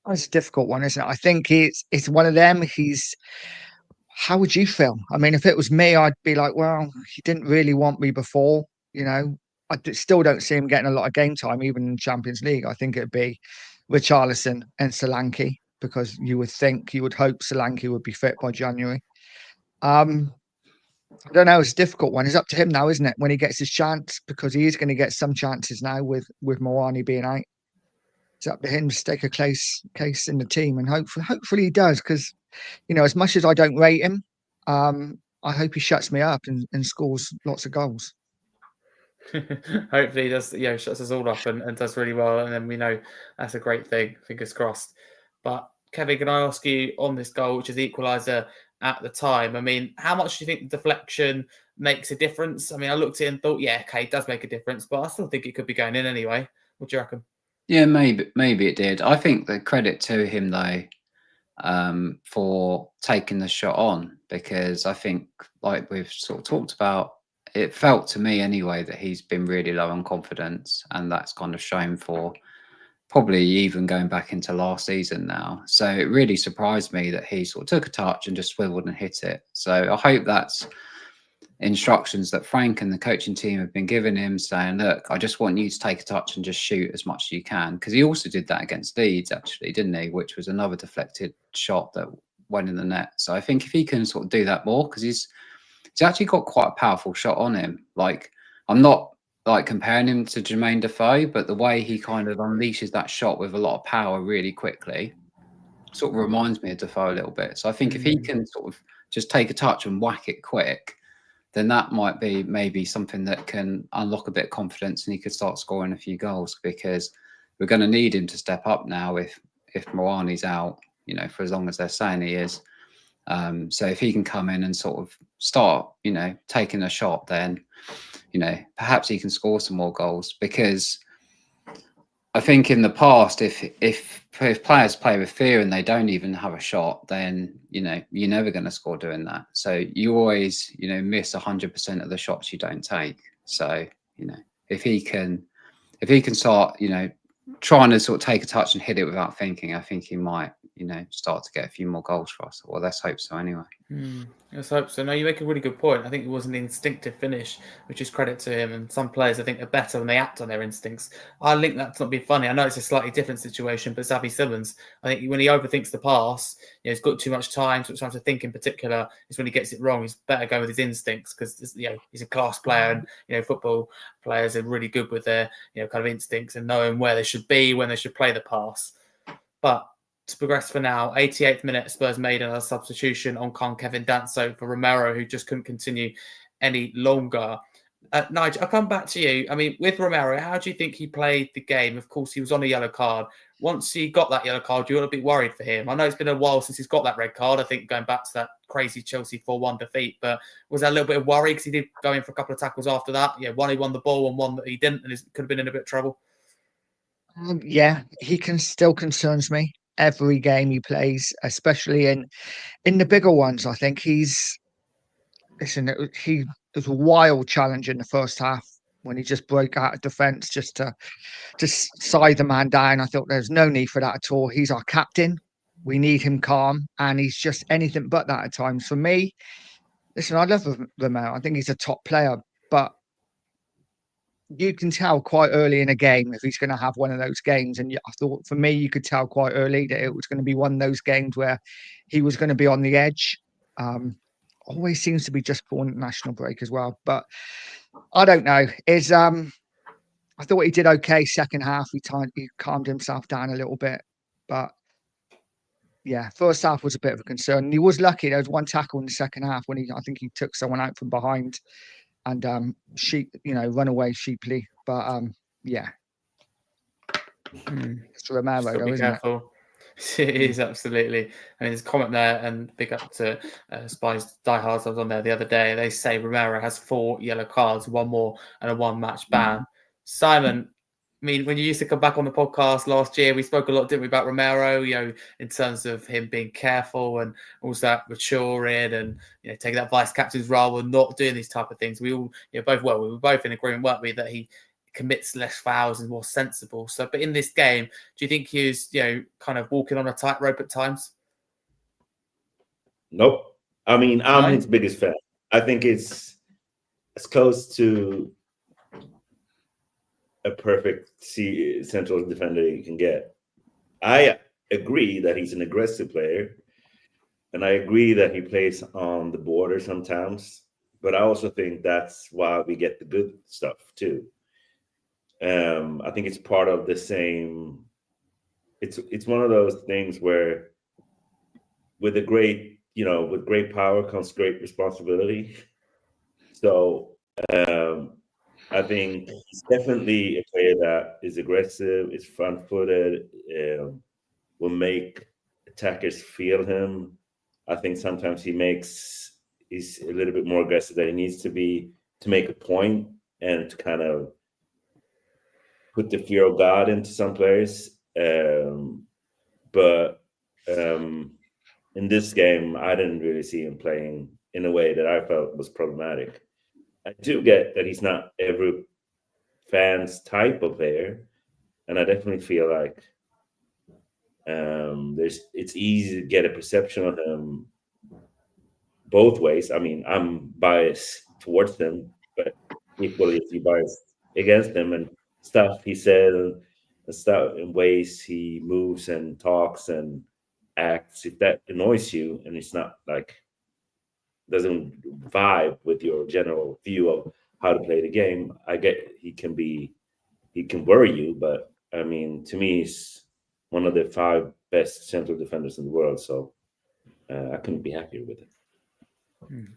It's a difficult one, isn't it? I think it's one of them. How would you feel? I mean, if it was me, I'd be like, well, he didn't really want me before, I still don't see him getting a lot of game time, even in Champions League. I think it'd be Richarlison and Solanke, because you would hope Solanke would be fit by January. I don't know. It's a difficult one. It's up to him now, isn't it? When he gets his chance, because he is going to get some chances now with Moani being out. It's up to him to take a case in the team, and hopefully he does. Because as much as I don't rate him, I hope he shuts me up and scores lots of goals. Hopefully he does, shuts us all up and does really well, and then we know that's a great thing. Fingers crossed. But Kevin, can I ask you on this goal, which is the equaliser at the time? I mean, how much do you think the deflection makes a difference? I mean, I looked at it and thought, it does make a difference, but I still think it could be going in anyway. What do you reckon? Yeah, maybe it did. I think the credit to him though, for taking the shot on, because I think, like we've sort of talked about, it felt to me anyway that he's been really low on confidence, and that's kind of shown for probably even going back into last season now. So it really surprised me that he sort of took a touch and just swiveled and hit it. So I hope that's instructions that Frank and the coaching team have been giving him, saying, look, I just want you to take a touch and just shoot as much as you can. Because he also did that against Leeds, actually, didn't he? Which was another deflected shot that went in the net. So I think if he can sort of do that more, because he's actually got quite a powerful shot on him. Like, I'm not like comparing him to Jermaine Defoe, but the way he kind of unleashes that shot with a lot of power really quickly sort of reminds me of Defoe a little bit. So I think if he can sort of just take a touch and whack it quick, then that might be maybe something that can unlock a bit of confidence, and he could start scoring a few goals, because we're going to need him to step up now if Moani's out, for as long as they're saying he is. So if he can come in and sort of start, taking a shot, then perhaps he can score some more goals, because I think in the past, if players play with fear and they don't even have a shot, then you're never going to score doing that. So you always miss 100% of the shots you don't take. So if he can start trying to sort of take a touch and hit it without thinking, I think he might start to get a few more goals for us. Well, let's hope so anyway. Let's hope so. No, you make a really good point. I think it was an instinctive finish, which is credit to him. And some players, I think, are better when they act on their instincts. I link that to not being funny. I know it's a slightly different situation, but Xavi Simons, I think when he overthinks the pass, he's got too much time to think in particular, is when he gets it wrong. He's better going with his instincts, because he's a class player, and football players are really good with their kind of instincts and knowing where they should be, when they should play the pass. But to progress for now, 88th minute, Spurs made another substitution on Kevin Danso for Romero, who just couldn't continue any longer. Nige, I'll come back to you. I mean, with Romero, how do you think he played the game? Of course, he was on a yellow card. Once he got that yellow card, you ought to be worried for him. I know it's been a while since he's got that red card. I think going back to that crazy Chelsea 4-1 defeat, but was there a little bit of worry because he did go in for a couple of tackles after that? One he won the ball and one that he didn't, and could have been in a bit of trouble. Yeah, he still concerns me every game he plays, especially in the bigger ones. I think he was a wild challenge in the first half when he just broke out of defence just to side the man down. I thought there's no need for that at all. He's our captain. We need him calm, and he's just anything but that at times. For me, listen, I love Romero. I think he's a top player, but you can tell quite early in a game if he's going to have one of those games. And I thought, for me, you could tell quite early that it was going to be one of those games where he was going to be on the edge. Always seems to be just for national break as well. But I don't know. I thought he did okay second half. He calmed himself down a little bit. But yeah, first half was a bit of a concern. And he was lucky. There was one tackle in the second half when I think he took someone out from behind and run away sheeply. But yeah, it's Romero, though, isn't it? It is, absolutely. I mean, there's a comment there, and big up to Spies Diehards. I was on there the other day. They say Romero has 4 yellow cards, 1 more, and a 1-match ban. Simon, I mean, when you used to come back on the podcast last year, we spoke a lot, didn't we, about Romero, in terms of him being careful and also maturing and, taking that vice captain's role and not doing these type of things. We all, we were both in agreement, weren't we, that he commits less fouls and more sensible. So, but in this game, do you think he was, kind of walking on a tightrope at times? Nope. I mean, I'm his biggest fan. I think it's as close to a perfect central defender you can get. I agree that he's an aggressive player, and I agree that he plays on the border sometimes, but I also think that's why we get the good stuff too. I think it's part of the same. It's one of those things where with great power comes great responsibility. So I think he's definitely a player that is aggressive, is front-footed, will make attackers feel him. I think sometimes he's a little bit more aggressive than he needs to be to make a point and to kind of put the fear of God into some players. But in this game, I didn't really see him playing in a way that I felt was problematic. I do get that he's not every fan's type of player, and I definitely feel like it's easy to get a perception of him both ways. I mean, I'm biased towards him, but equally biased against him and stuff he said and stuff in ways he moves and talks and acts. If that annoys you and it's not like doesn't vibe with your general view of how to play the game, I get he can worry you, but I mean, to me, he's one of the 5 best central defenders in the world, so I couldn't be happier with it.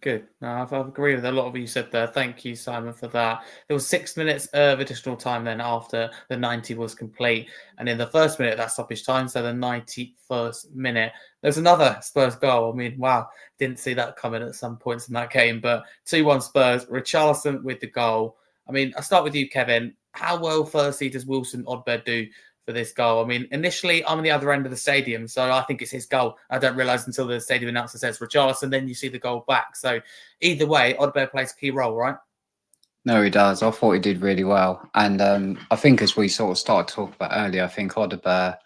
Good. No, I've agreed with a lot of what you said there. Thank you, Simon, for that. There was 6 minutes of additional time then after the 90 was complete. And in the first minute of that stoppage time, so the 91st minute, there's another Spurs goal. I mean, wow, didn't see that coming at some points in that game. But 2-1 Spurs, Richarlison with the goal. I mean, I'll start with you, Kevin. How well, firstly, does Wilson Odberg do for this goal? I mean, initially, I'm on the other end of the stadium, so I think it's his goal. I don't realise until the stadium announcer says Richarlison, then you see the goal back. So either way, Odberg plays a key role, right? No, he does. I thought he did really well. And I think as we sort of started to talk about earlier, I think Odberg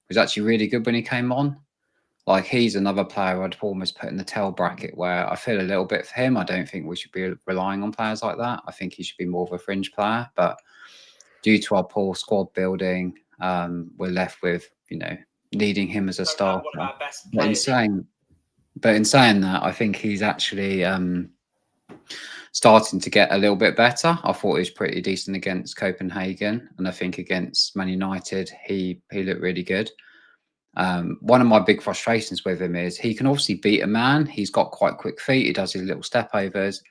was actually really good when he came on. Like, he's another player I'd almost put in the tail bracket where I feel a little bit for him. I don't think we should be relying on players like that. I think he should be more of a fringe player. But due to our poor squad building, we're left with, needing him as a starter. But in saying that, I think he's actually starting to get a little bit better. I thought he was pretty decent against Copenhagen, and I think against Man United, he looked really good. One of my big frustrations with him is he can obviously beat a man. He's got quite quick feet. He does his little step overs,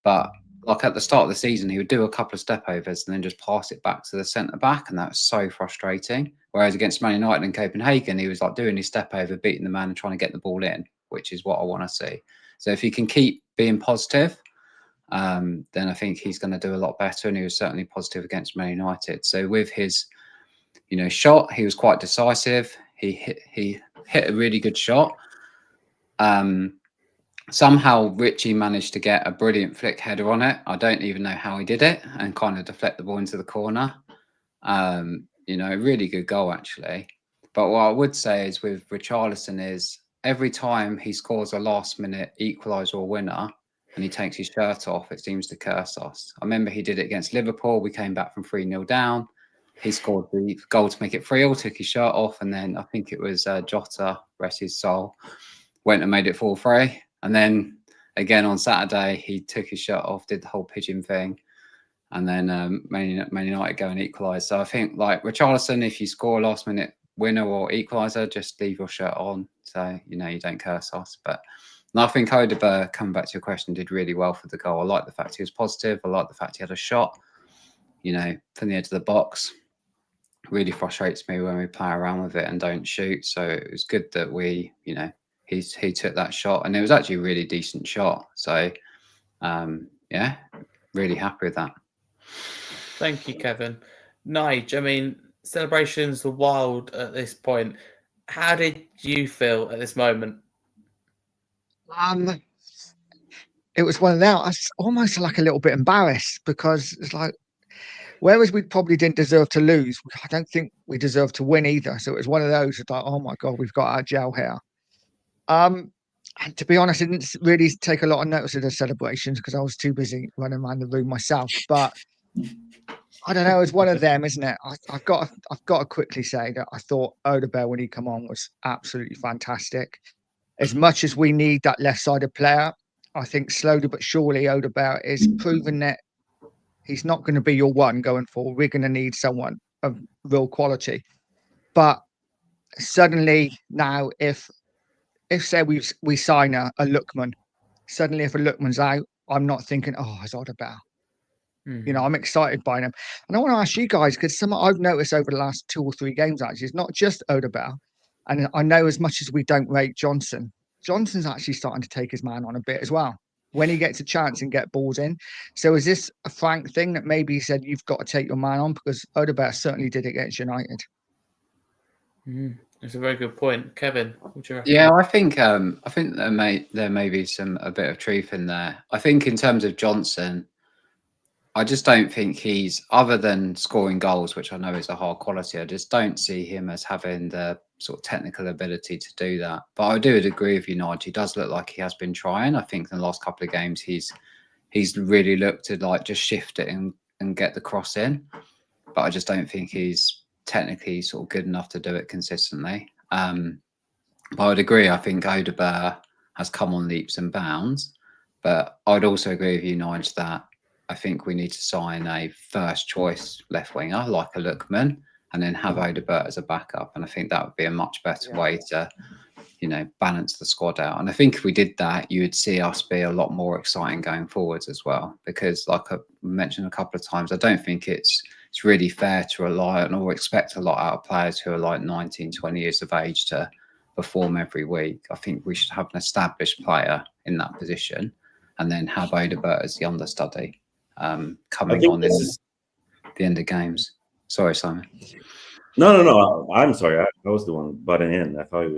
but like at the start of the season, he would do a couple of step overs and then just pass it back to the centre back, and that was so frustrating. Whereas against Man United and Copenhagen, he was like doing his step over, beating the man and trying to get the ball in, which is what I want to see. So if he can keep being positive, then I think he's going to do a lot better. And he was certainly positive against Man United. So with his, shot, he was quite decisive. He hit a really good shot. Somehow Richie managed to get a brilliant flick header on it. I don't even know how he did it, and kind of deflect the ball into the corner. A really good goal actually. But what I would say is with Richarlison is every time he scores a last minute equaliser or winner and he takes his shirt off, it seems to curse us. I remember he did it against Liverpool. We came back from 3-0 down. He scored the goal to make it 3-0, took his shirt off, and then I think it was Jota, rest his soul, went and made it 4-3. And then again on Saturday, he took his shirt off, did the whole pigeon thing, and then Man United go and equalise. So I think, like Richarlison, if you score a last-minute winner or equaliser, just leave your shirt on, so you don't curse us. But I think Odberg, coming back to your question, did really well for the goal. I like the fact he was positive. I like the fact he had a shot, from the edge of the box. Really frustrates me when we play around with it and don't shoot. So it was good that we, he took that shot, and it was actually a really decent shot. So, really happy with that. Thank you, Kevin. Nige, I mean, celebrations were wild at this point. How did you feel at this moment? It was one of them. I was almost like a little bit embarrassed because it's like, whereas we probably didn't deserve to lose, I don't think we deserved to win either. So it was one of those. It's like, oh my God, we've got our gel here. And to be honest, I didn't really take a lot of notice of the celebrations because I was too busy running around the room myself. But I don't know. It's one of them, isn't it? I've got to quickly say that I thought Odberg, when he come on, was absolutely fantastic. As much as we need that left-sided player, I think slowly but surely Odberg is proving that he's not going to be your one going forward. We're going to need someone of real quality. But suddenly now, if say we sign a Lookman, suddenly if a Lookman's out, I'm not thinking, oh, it's Odberg. I'm excited by him. And I want to ask you guys, because some I've noticed over the last 2 or 3 games, actually, it's not just Odberg. And I know as much as we don't rate Johnson's actually starting to take his man on a bit as well when he gets a chance and get balls in. So is this a Frank thing that maybe he said, you've got to take your man on? Because Odberg certainly did it against United. That's a very good point. Kevin, what do you reckon? Yeah, I think there may be a bit of truth in there. I think in terms of Johnson, I just don't think he's, other than scoring goals, which I know is a hard quality, I just don't see him as having the sort of technical ability to do that. But I do agree with you, Nige. He does look like he has been trying. I think in the last couple of games, he's really looked to like just shift it and get the cross in. But I just don't think he's technically sort of good enough to do it consistently. But I would agree. I think Odberg has come on leaps and bounds. But I'd also agree with you, Nige, that I think we need to sign a first choice left winger like a Lookman, and then have Odberg as a backup. And I think that would be a much better way to, balance the squad out. And I think if we did that, you would see us be a lot more exciting going forwards as well. Because like I mentioned a couple of times, I don't think it's really fair to rely on or expect a lot out of players who are like 19, 20 years of age to perform every week. I think we should have an established player in that position and then have Odberg as the understudy. coming on in the end of games. Sorry, Simon. No. I'm sorry. I was the one butting in. I thought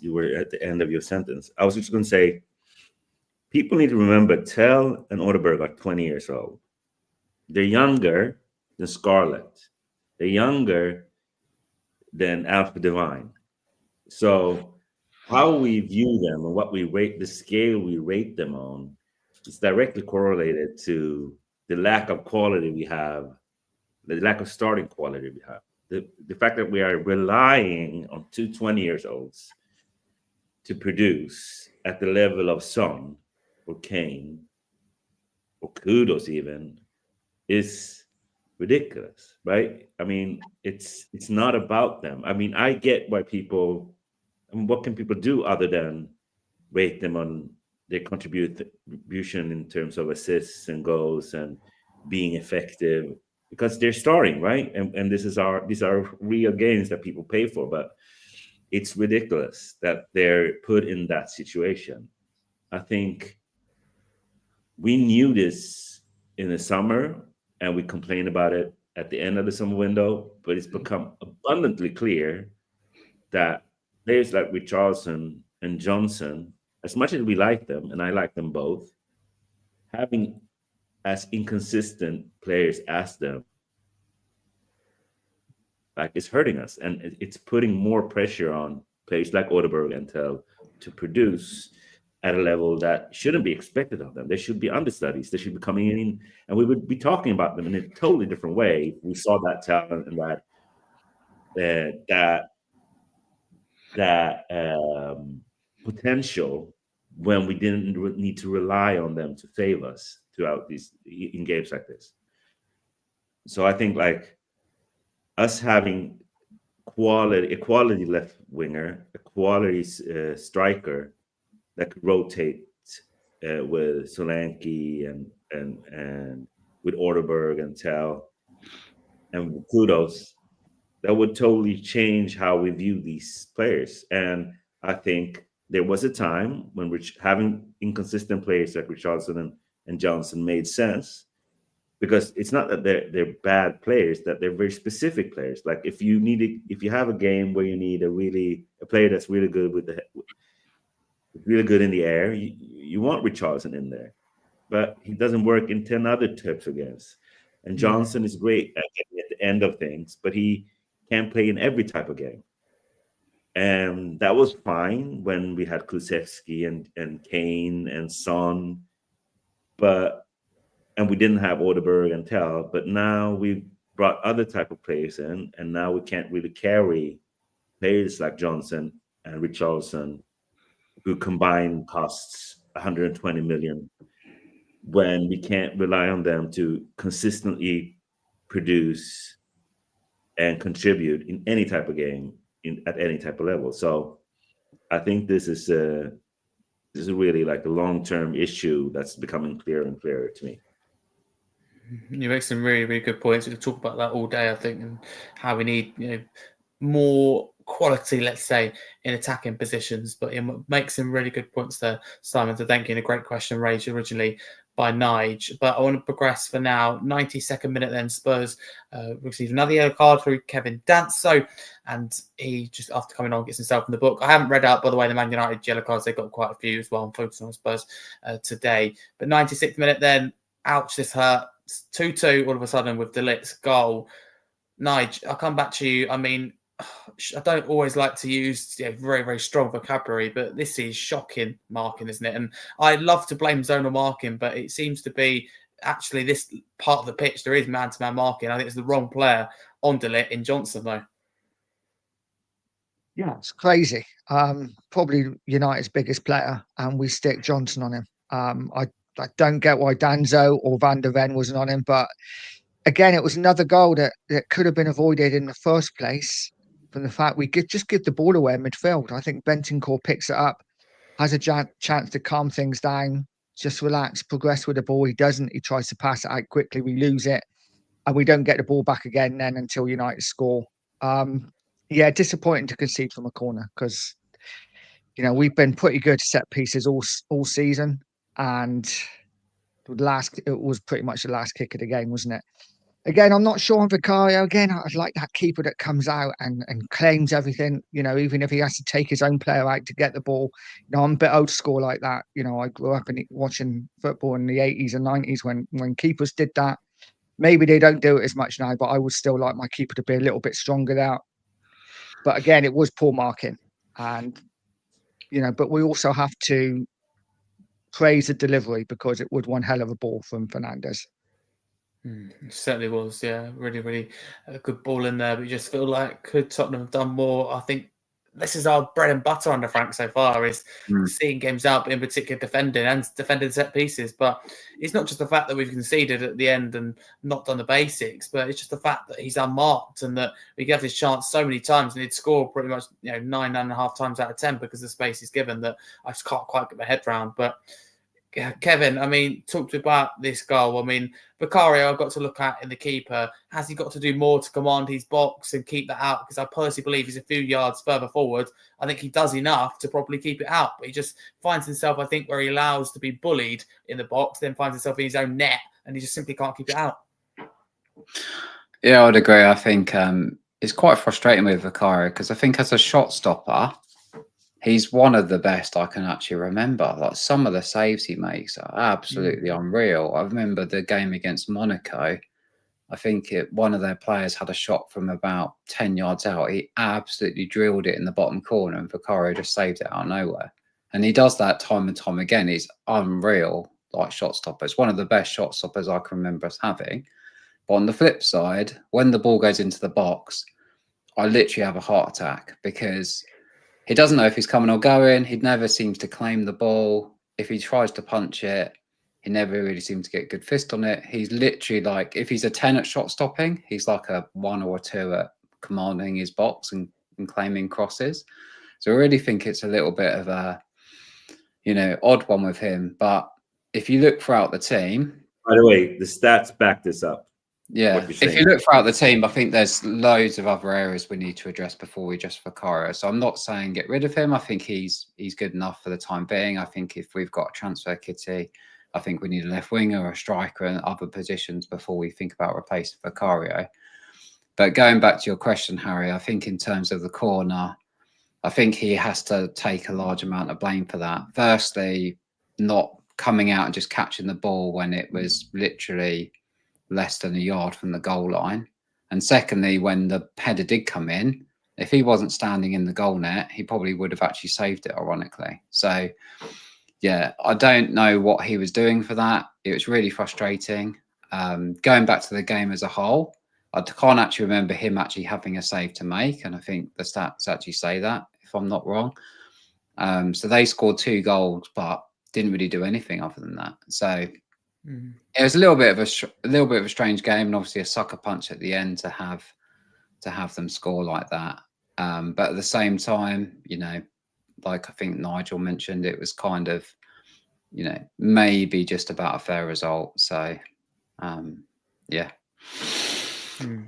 you were at the end of your sentence. I was just going to say, people need to remember, Tell and Odeberg are 20 years old. They're younger than Scarlett. They're younger than Alpha Divine. So how we view them and what we rate, the scale we rate them on, is directly correlated to the lack of quality we have, the lack of starting quality we have. The fact that we are relying on two 20-year-olds to produce at the level of Son or Kane or Kudos even is ridiculous, right? I mean, it's not about them. I mean, I get why people, I mean, what can people do other than rate them on their contribution in terms of assists and goals and being effective, because they're starting, right? And these are real games that people pay for, but it's ridiculous that they're put in that situation. I think we knew this in the summer and we complained about it at the end of the summer window, but it's become abundantly clear that players like Richarlison and Johnson, as much as we like them, and I like them both, having as inconsistent players as them, like, it's hurting us, and it's putting more pressure on players like Odeberg and Tell to produce at a level that shouldn't be expected of them. They should be understudies. They should be coming in, and we would be talking about them in a totally different way. We saw that talent and that potential when we didn't need to rely on them to save us throughout these in games like this. So I think, like, us having a quality left winger, a quality striker that could rotate with Solanke and with Odeberg and Tell and with Kudos, that would totally change how we view these players. And I think there was a time when having inconsistent players like Richarlison and Johnson made sense, because it's not that they're bad players, that they're very specific players. Like, if you have a game where you need a player that's really good really good in the air, you want Richarlison in there, but he doesn't work in 10 other types of games. And Johnson is great at getting at the end of things, but he can't play in every type of game. And that was fine when we had Kulusevski and Kane and Son, and we didn't have Odeberg and Tell, but now we've brought other type of players in, and now we can't really carry players like Johnson and Richarlison, who combined costs 120 million, when we can't rely on them to consistently produce and contribute in any type of game at any type of level. So I think this is really like a long-term issue that's becoming clearer and clearer to me. You make some really, really good points. We could talk about that all day, I think, and how we need, more quality, let's say, in attacking positions. But it makes some really good points there, Simon. So thank you. And a great question raised originally by Nige. But I want to progress for now. 92nd minute then, Spurs received another yellow card through Kevin Danso, and he just, after coming on, gets himself in the book. I haven't read out, by the way, the Man United yellow cards. They've got quite a few as well. I'm focusing on Spurs today. But 96th minute then, ouch, this hurt. 2-2 all of a sudden with De Ligt's goal. Nige, I'll come back to you. I mean, I don't always like to use very, very strong vocabulary, but this is shocking marking, isn't it? And I love to blame zonal marking, but it seems to be actually this part of the pitch, there is man-to-man marking. I think it's the wrong player on De Ligt in Johnson, though. Yeah, it's crazy. Probably United's biggest player, and we stick Johnson on him. I don't get why Danzo or Van der Ven wasn't on him, but again, it was another goal that could have been avoided in the first place from the fact we could just give the ball away in midfield. I think Bentancur picks it up, has a chance to calm things down, just relax, progress with the ball. He doesn't. He tries to pass it out quickly. We lose it, and we don't get the ball back again then until United score. Yeah, disappointing to concede from a corner, because we've been pretty good set pieces all season, and it was pretty much the last kick of the game, wasn't it? Again, I'm not sure on Vicario. Again, I'd like that keeper that comes out and claims everything, even if he has to take his own player out to get the ball. I'm a bit old school like that. I grew up watching football in the 80s and 90s when keepers did that. Maybe they don't do it as much now, but I would still like my keeper to be a little bit stronger there. But again, it was poor marking. And, but we also have to praise the delivery because it was one hell of a ball from Fernandes. It certainly was, yeah. Really, really a good ball in there. But you just feel like, could Tottenham have done more? I think this is our bread and butter under Frank so far, is seeing games out, but in particular defending set pieces. But it's not just the fact that we've conceded at the end and not done the basics, but it's just the fact that he's unmarked and that we get this chance so many times and he'd score pretty much 9.5 times out of 10 because the space is given that I just can't quite get my head around. But Kevin, talk to me about this goal. Vicario, I've got to look at in the keeper. Has he got to do more to command his box and keep that out? Because I personally believe he's a few yards further forward. I think he does enough to probably keep it out. But he just finds himself, I think, where he allows to be bullied in the box, then finds himself in his own net, and he just simply can't keep it out. Yeah, I'd agree. I think it's quite frustrating with Vicario because I think as a shot stopper, he's one of the best I can actually remember. Like some of the saves he makes are absolutely unreal. I remember the game against Monaco. I think one of their players had a shot from about 10 yards out. He absolutely drilled it in the bottom corner and Vicario just saved it out of nowhere. And he does that time and time again. He's unreal, like shot stoppers. One of the best shot stoppers I can remember us having. But on the flip side, when the ball goes into the box, I literally have a heart attack because he doesn't know if he's coming or going. He never seems to claim the ball. If he tries to punch it, he never really seems to get a good fist on it. He's literally like, if he's a 10 at shot stopping, he's like a 1 or a 2 at commanding his box and claiming crosses. So I really think it's a little bit of a, odd one with him. But if you look throughout the team. By the way, the stats back this up. Yeah, if you look throughout the team, I think there's loads of other areas we need to address before we just Vicario. So I'm not saying get rid of him. I think he's good enough for the time being. I think if we've got a transfer kitty, I think we need a left winger, a striker, and other positions before we think about replacing Vicario. But going back to your question, Harry, I think in terms of the corner, I think he has to take a large amount of blame for that. Firstly, not coming out and just catching the ball when it was literally less than a yard from the goal line. And secondly, when the header did come in, if he wasn't standing in the goal net, he probably would have actually saved it, ironically. So, yeah, I don't know what he was doing for that. It was really frustrating. Going back to the game as a whole, I can't actually remember him actually having a save to make. And I think the stats actually say that, if I'm not wrong. So they scored 2 goals, but didn't really do anything other than that. So it was a little bit of a strange game, and obviously a sucker punch at the end to have them score like that. But at the same time, like I think Nigel mentioned, it was kind of, maybe just about a fair result. So, yeah.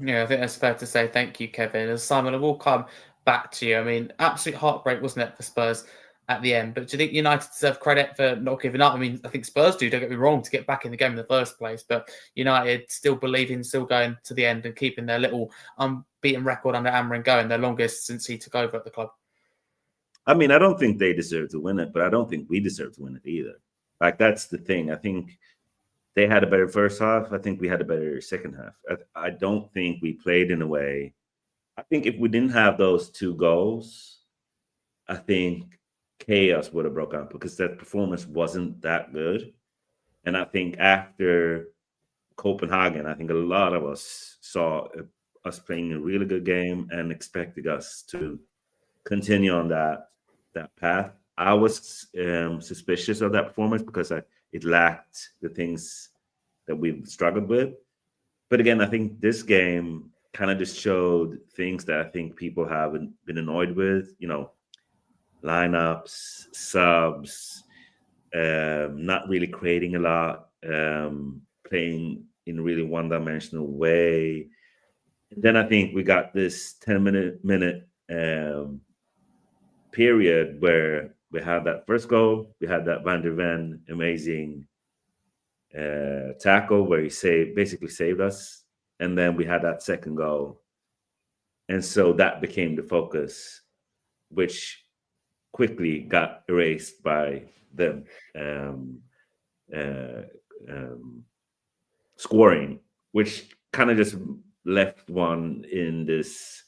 Yeah, I think that's fair to say. Thank you, Kevin. And Simon, I will come back to you. Absolute heartbreak, wasn't it, for Spurs at the end? But do you think United deserve credit for not giving up? I think Spurs do, don't get me wrong, to get back in the game in the first place. But United still believing, still going to the end and keeping their little unbeaten record under Amorim going, their longest since he took over at the club. I don't think they deserve to win it, but I don't think we deserve to win it either. Like, that's the thing. I think they had a better first half. I think we had a better second half. I don't think we played in a way. I think if we didn't have those 2 goals, I think chaos would have broken out because that performance wasn't that good. And I think after Copenhagen, I think a lot of us saw us playing a really good game and expected us to continue on that path. I was suspicious of that performance because it lacked the things that we've struggled with. But again, I think this game kind of just showed things that I think people have been annoyed with, lineups, subs, not really creating a lot, playing in a really one-dimensional way. And then I think we got this 10-minute period where we had that first goal, we had that Van der Ven amazing tackle where he basically saved us, and then we had that second goal, and so that became the focus, which quickly got erased by them scoring, which kind of just left one in this.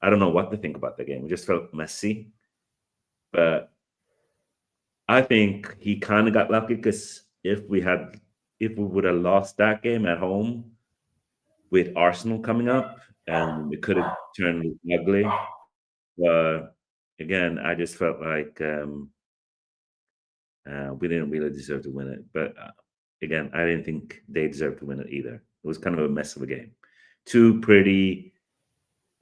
I don't know what to think about the game. It just felt messy, but I think he kind of got lucky because if we would have lost that game at home with Arsenal coming up, and it could have turned ugly. But again, I just felt like we didn't really deserve to win it. But again, I didn't think they deserved to win it either. It was kind of a mess of a game. Two pretty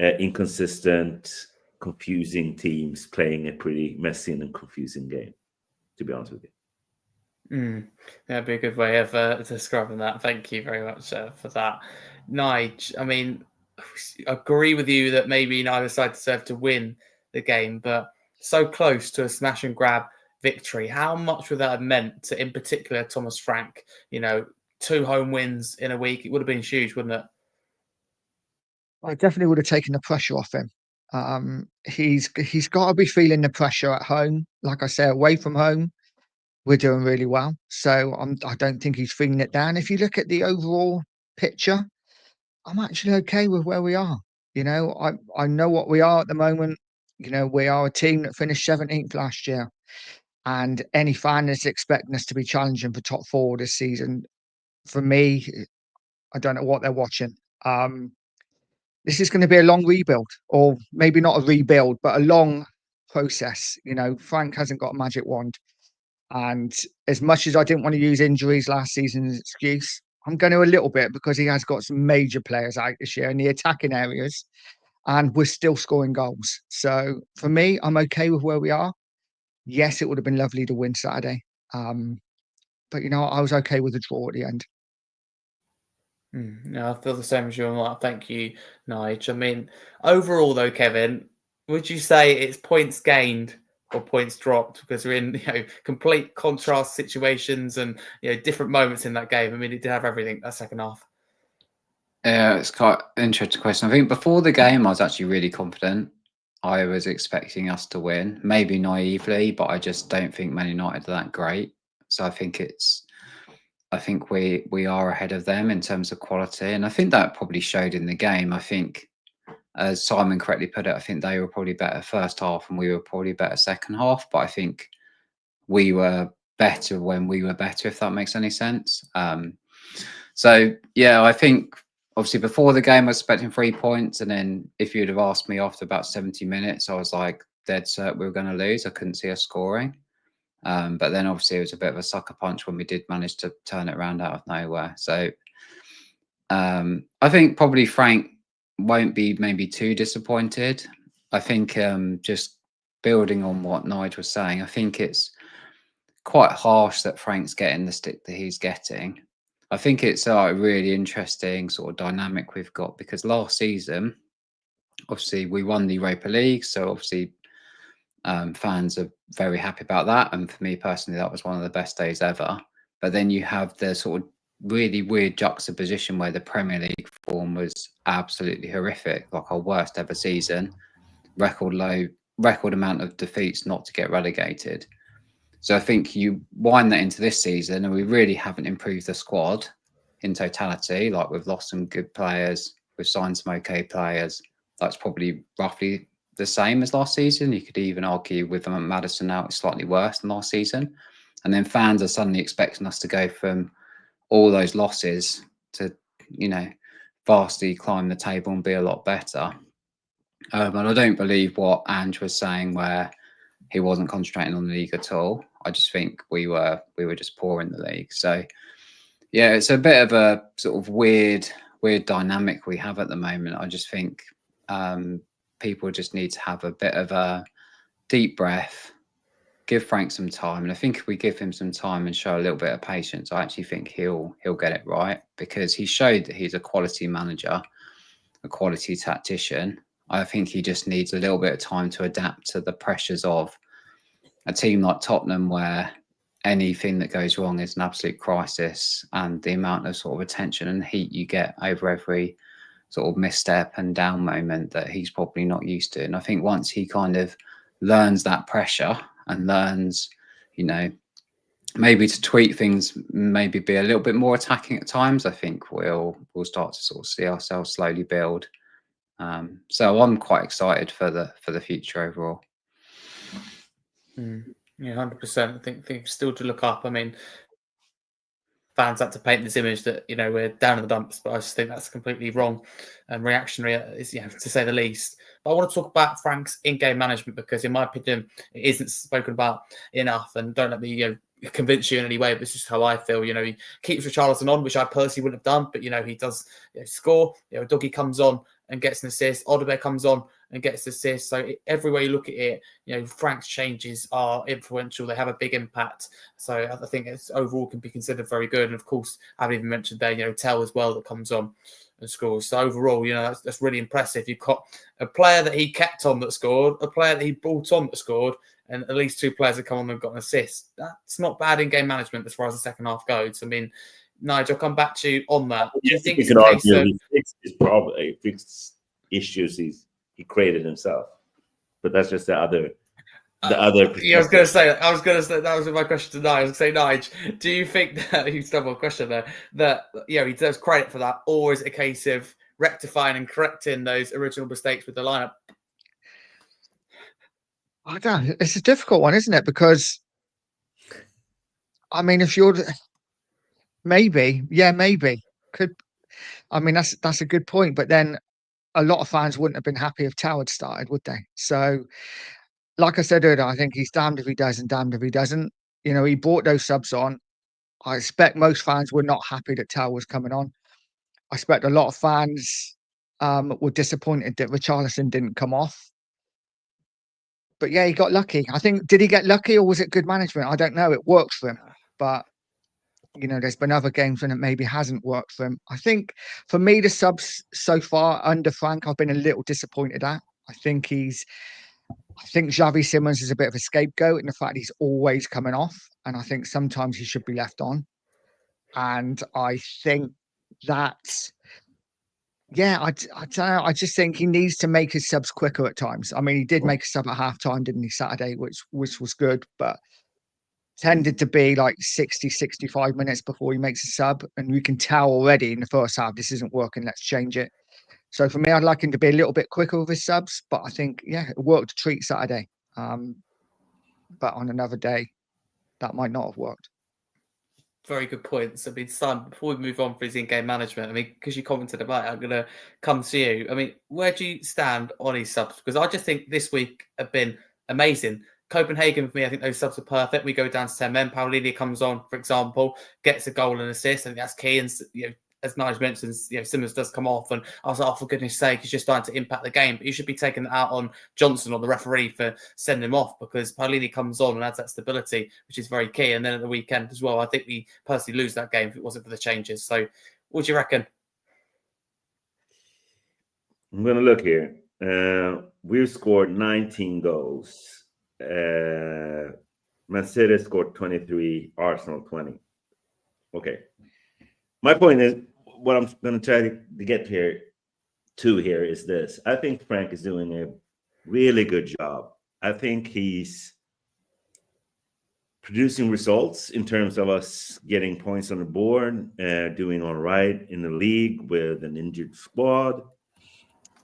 inconsistent, confusing teams playing a pretty messy and confusing game, to be honest with you. That'd be a good way of describing that. Thank you very much for that. Nige, I mean, I agree with you that maybe neither side deserved to win the game, but so close to a smash and grab victory. How much would that have meant to, in particular, Thomas Frank? 2 home wins in a week. It would have been huge, wouldn't it? I definitely would have taken the pressure off him. He's got to be feeling the pressure at home. Like I say, away from home, we're doing really well. So I don't think he's feeling it down. If you look at the overall picture, I'm actually okay with where we are. I know what we are at the moment. We are a team that finished 17th last year. And any fan is expecting us to be challenging for top 4 this season. For me, I don't know what they're watching. This is going to be a long rebuild, or maybe not a rebuild, but a long process. Frank hasn't got a magic wand. And as much as I didn't want to use injuries last season as an excuse, I'm going to a little bit because he has got some major players out this year in the attacking areas, and we're still scoring goals. So for me, I'm okay with where we are. Yes, it would have been lovely to win Saturday. But, I was okay with the draw at the end. No, I feel the same as you on that. Thank you, Nige. I mean, overall, though, Kevin, would you say it's points gained or points dropped? Because we're in complete contrast situations and different moments in that game. I mean, it did have everything that second half. Yeah, it's quite an interesting question. I think before the game, I was actually really confident. I was expecting us to win, maybe naively, but I just don't think Man United are that great. So I think we are ahead of them in terms of quality, and I think that probably showed in the game. I think, as Simon correctly put it, I think they were probably better first half and we were probably better second half, but I think we were better when we were better, if that makes any sense. So yeah, I think obviously before the game I was expecting 3 points, and then if you'd have asked me after about 70 minutes, I was like dead certain we were going to lose. I couldn't see us scoring. But then obviously it was a bit of a sucker punch when we did manage to turn it around out of nowhere. So I think probably Frank won't be maybe too disappointed. I think just building on what Nige was saying, I think it's quite harsh that Frank's getting the stick that he's getting. I think it's a really interesting sort of dynamic we've got, because last season, obviously we won the Europa League. So obviously fans are very happy about that. And for me personally, that was one of the best days ever. But then you have the sort of really weird juxtaposition where the Premier League form was absolutely horrific, like our worst ever season, record amount of defeats not to get relegated. So I think you wind that into this season, and we really haven't improved the squad in totality. Like, we've lost some good players, we've signed some okay players. That's probably roughly the same as last season. You could even argue with Maddison now, it's slightly worse than last season. And then fans are suddenly expecting us to go from all those losses to, vastly climb the table and be a lot better. And I don't believe what Ange was saying, where he wasn't concentrating on the league at all. I just think we were just poor in the league. So yeah, it's a bit of a sort of weird dynamic we have at the moment. I just think people just need to have a bit of a deep breath, give Frank some time. And I think if we give him some time and show a little bit of patience, I actually think he'll get it right, because he showed that he's a quality manager, a quality tactician. I think he just needs a little bit of time to adapt to the pressures of a team like Tottenham, where anything that goes wrong is an absolute crisis, and the amount of sort of attention and heat you get over every sort of misstep and down moment that he's probably not used to. And I think once he kind of learns that pressure and learns, you know, maybe to tweak things, maybe be a little bit more attacking at times, I think we'll start to sort of see ourselves slowly build. So I'm quite excited for the future overall. Yeah, 100%. I think still to look up. I mean, fans had to paint this image that, you know, we're down in the dumps, but I just think that's completely wrong and reactionary, is, you know, to say the least. But I want to talk about Frank's in-game management, because in my opinion, it isn't spoken about enough. And don't let me, you know, convince you in any way, but it's just how I feel. You know, he keeps Richarlison on, which I personally wouldn't have done, but, you know, he does, you know, score. You know, Doggy comes on and gets an assist. Odegaard comes on and gets an assist. So everywhere you look at it, you know, Frank's changes are influential. They have a big impact. So I think it's overall can be considered very good. And of course, I haven't even mentioned there, you know, Tell as well that comes on and scores. So overall, you know, that's really impressive. You've got a player that he kept on that scored, a player that he brought on that scored, and at least 2 players that come on and got an assist. That's not bad in game management as far as the second half goes. I mean, Nige, I'll come back to you on that. Do you think you could argue he fixed his problem, he fixed issues he created himself? But that's just the other. Yeah, I was going to say that was my question to Nige. I was going to say, Nige, do you think that you stumbled a question there that, you know, he deserves credit for that, or is it a case of rectifying and correcting those original mistakes with the lineup? I don't know. It's a difficult one, isn't it? Because I mean, if you're maybe could, I mean, that's a good point. But then a lot of fans wouldn't have been happy if Tao had started, would they? So, like I said earlier, I think he's damned if he does and damned if he doesn't. You know, he brought those subs on. I expect most fans were not happy that Tao was coming on. I expect a lot of fans were disappointed that Richarlison didn't come off. But yeah, he got lucky. I think, did he get lucky, or was it good management? I don't know. It worked for him. But, you know, there's been other games when it maybe hasn't worked for him. I think for me, the subs so far under Frank, I've been a little disappointed at. I think Xavi Simons is a bit of a scapegoat in the fact he's always coming off. And I think sometimes he should be left on. And I think that, yeah, I don't know. I just think he needs to make his subs quicker at times. I mean, he did make a sub at halftime, didn't he, Saturday, which was good, but tended to be like 60, 65 minutes before he makes a sub. And you can tell already in the first half, this isn't working. Let's change it. So for me, I'd like him to be a little bit quicker with his subs, but I think, yeah, it worked a treat Saturday. But on another day, that might not have worked. Very good points. I mean, Simon, before we move on for his in-game management, I mean, because you commented about it, I'm going to come to you. I mean, where do you stand on his subs? Because I just think this week have been amazing. Copenhagen, for me, I think those subs are perfect. We go down to 10 men. Paulini comes on, for example, gets a goal and assist. I think that's key. And, you know, as Nige mentions, you know, Simmons does come off, and I was like, oh, for goodness sake, he's just starting to impact the game. But you should be taking that out on Johnson or the referee for sending him off, because Paulini comes on and adds that stability, which is very key. And then at the weekend as well, I think we personally lose that game if it wasn't for the changes. So what do you reckon? I'm going to look here. We've scored 19 goals. Man City scored 23, Arsenal 20. Okay. My point is, what I'm going to try to get here is this. I think Frank is doing a really good job. I think he's producing results in terms of us getting points on the board, doing all right in the league with an injured squad,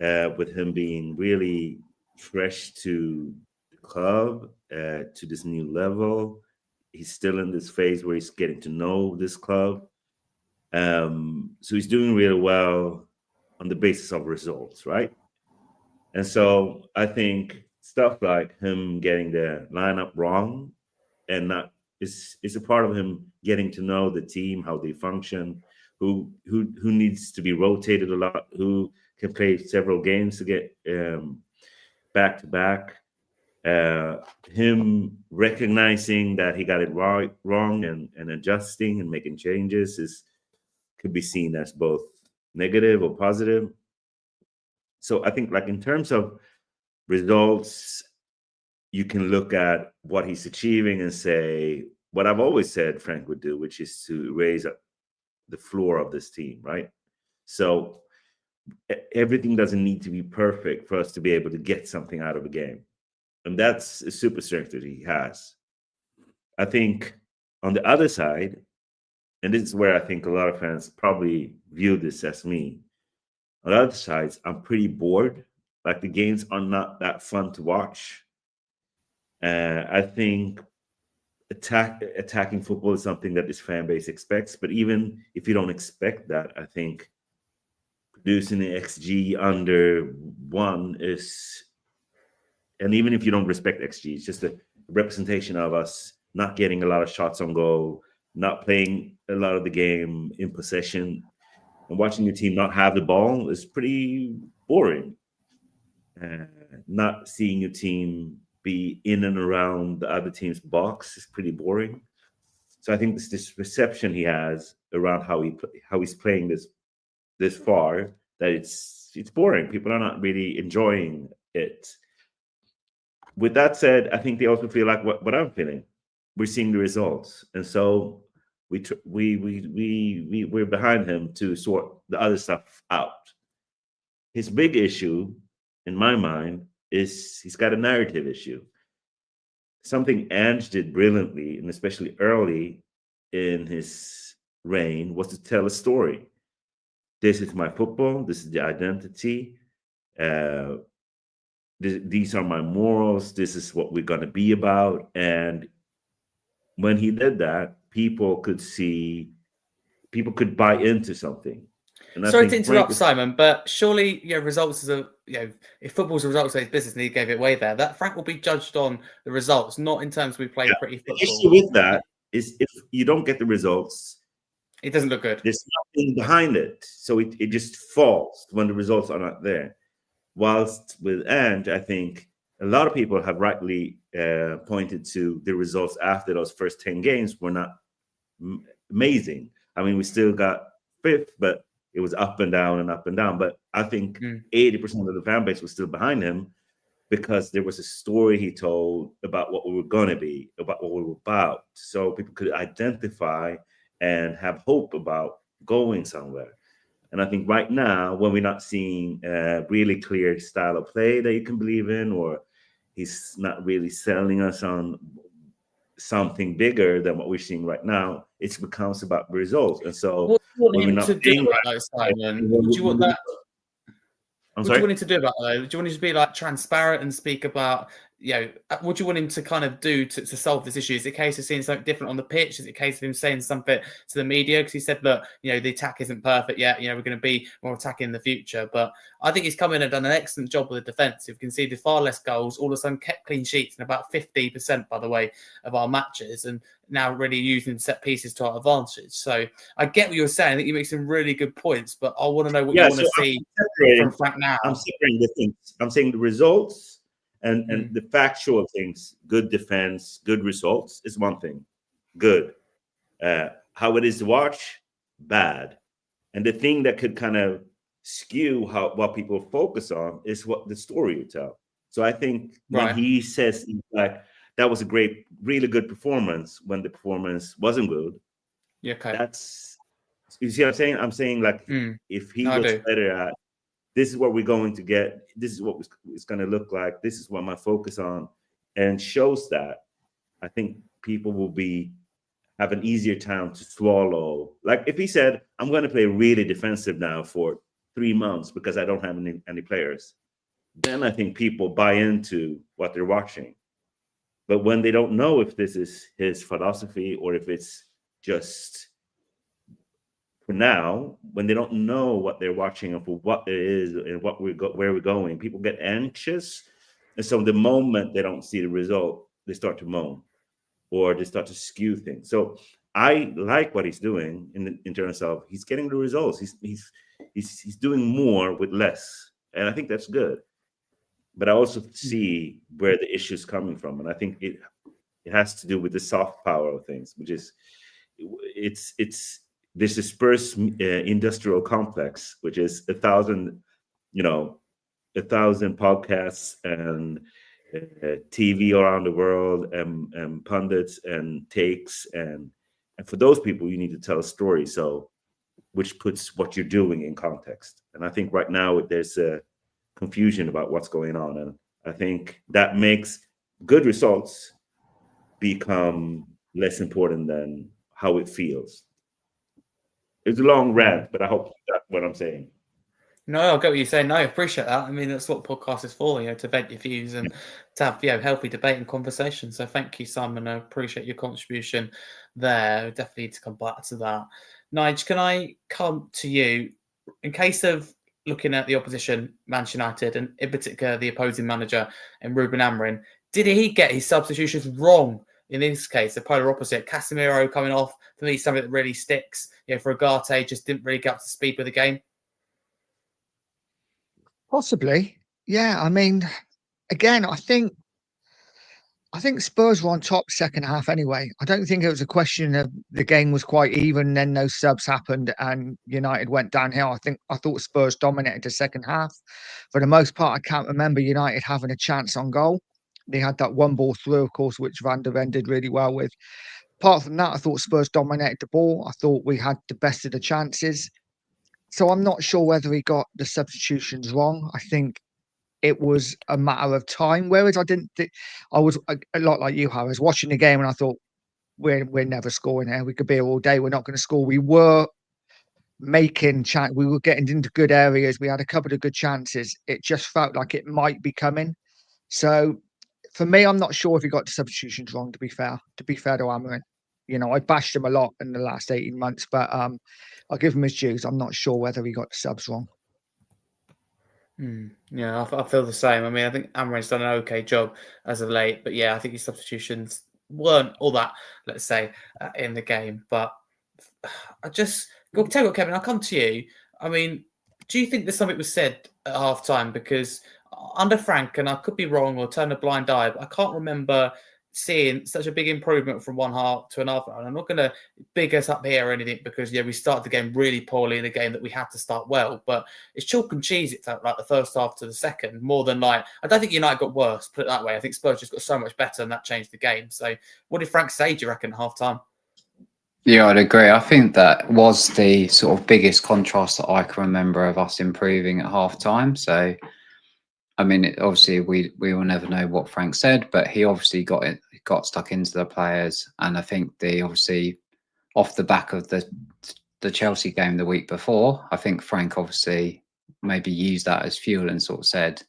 with him being really fresh to the club, to this new level. He's still in this phase where he's getting to know this club. So he's doing really well on the basis of results, right? And so I think stuff like him getting the lineup wrong and not is a part of him getting to know the team, how they function, who needs to be rotated a lot, who can play several games to get back to back. Him recognizing that he got it wrong and adjusting and making changes could be seen as both negative or positive. So I think, like, in terms of results, you can look at what he's achieving and say, what I've always said Frank would do, which is to raise up the floor of this team, right? So everything doesn't need to be perfect for us to be able to get something out of a game. And that's a super strength that he has. I think on the other side, and this is where I think a lot of fans probably view this as me, on the other side, I'm pretty bored. Like the games are not that fun to watch. I think attacking football is something that this fan base expects. But even if you don't expect that, I think producing an XG under 1 is, and even if you don't respect XG, it's just a representation of us not getting a lot of shots on goal, not playing a lot of the game in possession, and watching your team not have the ball is pretty boring. Not seeing your team be in and around the other team's box is pretty boring. So I think this perception he has around how he's playing this far, that it's boring. People are not really enjoying it. With that said, I think they also feel like what I'm feeling. We're seeing the results, and so we're behind him to sort the other stuff out. His big issue, in my mind, is he's got a narrative issue. Something Ange did brilliantly, and especially early in his reign, was to tell a story. This is my football. This is the identity. These are my morals. This is what we're going to be about. And when he did that, people could buy into something. And sorry to interrupt, Simon, but surely results is if football's a results-based business and he gave it away there, that Frank will be judged on the results, not in terms of we played pretty football. The issue with that is if you don't get the results, it doesn't look good. There's nothing behind it. So it just falls when the results are not there. Whilst with Ange, I think a lot of people have rightly pointed to the results after those first 10 games were not amazing. I mean, we still got 5th, but it was up and down and up and down. But I think 80% of the fan base was still behind him because there was a story he told about what we were going to be, about what we were about. So people could identify and have hope about going somewhere. And I think right now, when we're not seeing a really clear style of play that you can believe in, or he's not really selling us on something bigger than what we're seeing right now, it becomes about results. And so, what do you want him to do about that, Simon? Would you want that? What do you want him to do about that? Do you want him to be like transparent and speak about, what do you want him to kind of do to solve this issue? Is it a case of seeing something different on the pitch? Is it a case of him saying something to the media? Because he said, look, the attack isn't perfect yet. We're going to be more attacking in the future. But I think he's come in and done an excellent job with the defence. You've conceded far less goals, all of a sudden kept clean sheets in about 50%, by the way, of our matches, and now really using set pieces to our advantage. So I get what you're saying. I think you make some really good points, but I want to know what you want to see from Frank now. I'm separating the things. I'm saying the results and the factual things. Good defense, good results is one thing. Good. How it is to watch, bad. And the thing that could kind of skew what people focus on is what the story you tell. So I think when he says like that was a really good performance when the performance wasn't good. Yeah, okay. That's, you see what I'm saying? I'm saying like if he was better at, this is what we're going to get, this is what it's going to look like, this is what my focus on, and shows that, I think people will have an easier time to swallow. Like if he said, I'm going to play really defensive now for 3 months because I don't have any players, then I think people buy into what they're watching. But when they don't know if this is his philosophy or if it's just for now, when they don't know what they're watching and for what it is and where we're going, people get anxious. And so the moment they don't see the result, they start to moan or they start to skew things. So I like what he's doing in terms of he's getting the results. He's doing more with less. And I think that's good. But I also see where the issue is coming from. And I think it has to do with the soft power of things, which is this is Spurs industrial complex, which is 1,000 podcasts and TV around the world, and pundits and takes, and for those people, you need to tell a story. So, which puts what you're doing in context. And I think right now there's a confusion about what's going on, and I think that makes good results become less important than how it feels. It's a long rant, but I hope that's what I'm saying. No, I get what you're saying. No, I appreciate that. I mean, that's what podcast is for, to vent your views and to have, healthy debate and conversation. So thank you, Simon. I appreciate your contribution there. Definitely need to come back to that. Nige, can I come to you in case of looking at the opposition, Manchester United, and in particular the opposing manager and Ruben Amorim? Did he get his substitutions wrong? In this case, the polar opposite. Casemiro coming off, for me, something that really sticks. For Ugarte, just didn't really get up to speed with the game. Possibly. Yeah. I mean, again, I think Spurs were on top second half anyway. I don't think it was a question of the game was quite even, then no subs happened and United went downhill. I thought Spurs dominated the second half. For the most part, I can't remember United having a chance on goal. They had that one ball through, of course, which Van der Ven did really well with. Apart from that, I thought Spurs dominated the ball. I thought we had the best of the chances. So I'm not sure whether he got the substitutions wrong. I think it was a matter of time. Whereas I didn't think, I was a lot like you, Harry. I was watching the game and I thought, we're never scoring here. We could be here all day. We're not going to score. We were making chance. We were getting into good areas. We had a couple of good chances. It just felt like it might be coming. So for me, I'm not sure if he got the substitutions wrong, to be fair to Amorim. I bashed him a lot in the last 18 months, but I'll give him his dues. I'm not sure whether he got the subs wrong. Yeah, I feel the same. I mean, I think Amorim's done an okay job as of late, but yeah, I think his substitutions weren't all that, let's say, in the game. But I just go tell you what, Kevin. I'll come to you. I mean, do you think there's something was said at half time? Because under Frank, and I could be wrong or turn a blind eye, but I can't remember seeing such a big improvement from one half to another. And I'm not going to big us up here or anything because we started the game really poorly in a game that we had to start well. But it's chalk and cheese. It felt like the first half to the second, more than I don't think United got worse. Put it that way. I think Spurs just got so much better, and that changed the game. So, what did Frank say? Do you reckon at half time? Yeah, I'd agree. I think that was the sort of biggest contrast that I can remember of us improving at half time. So, I mean, obviously, we will never know what Frank said, but he obviously got stuck into the players. And I think obviously, off the back of the Chelsea game the week before, I think Frank obviously maybe used that as fuel and sort of said,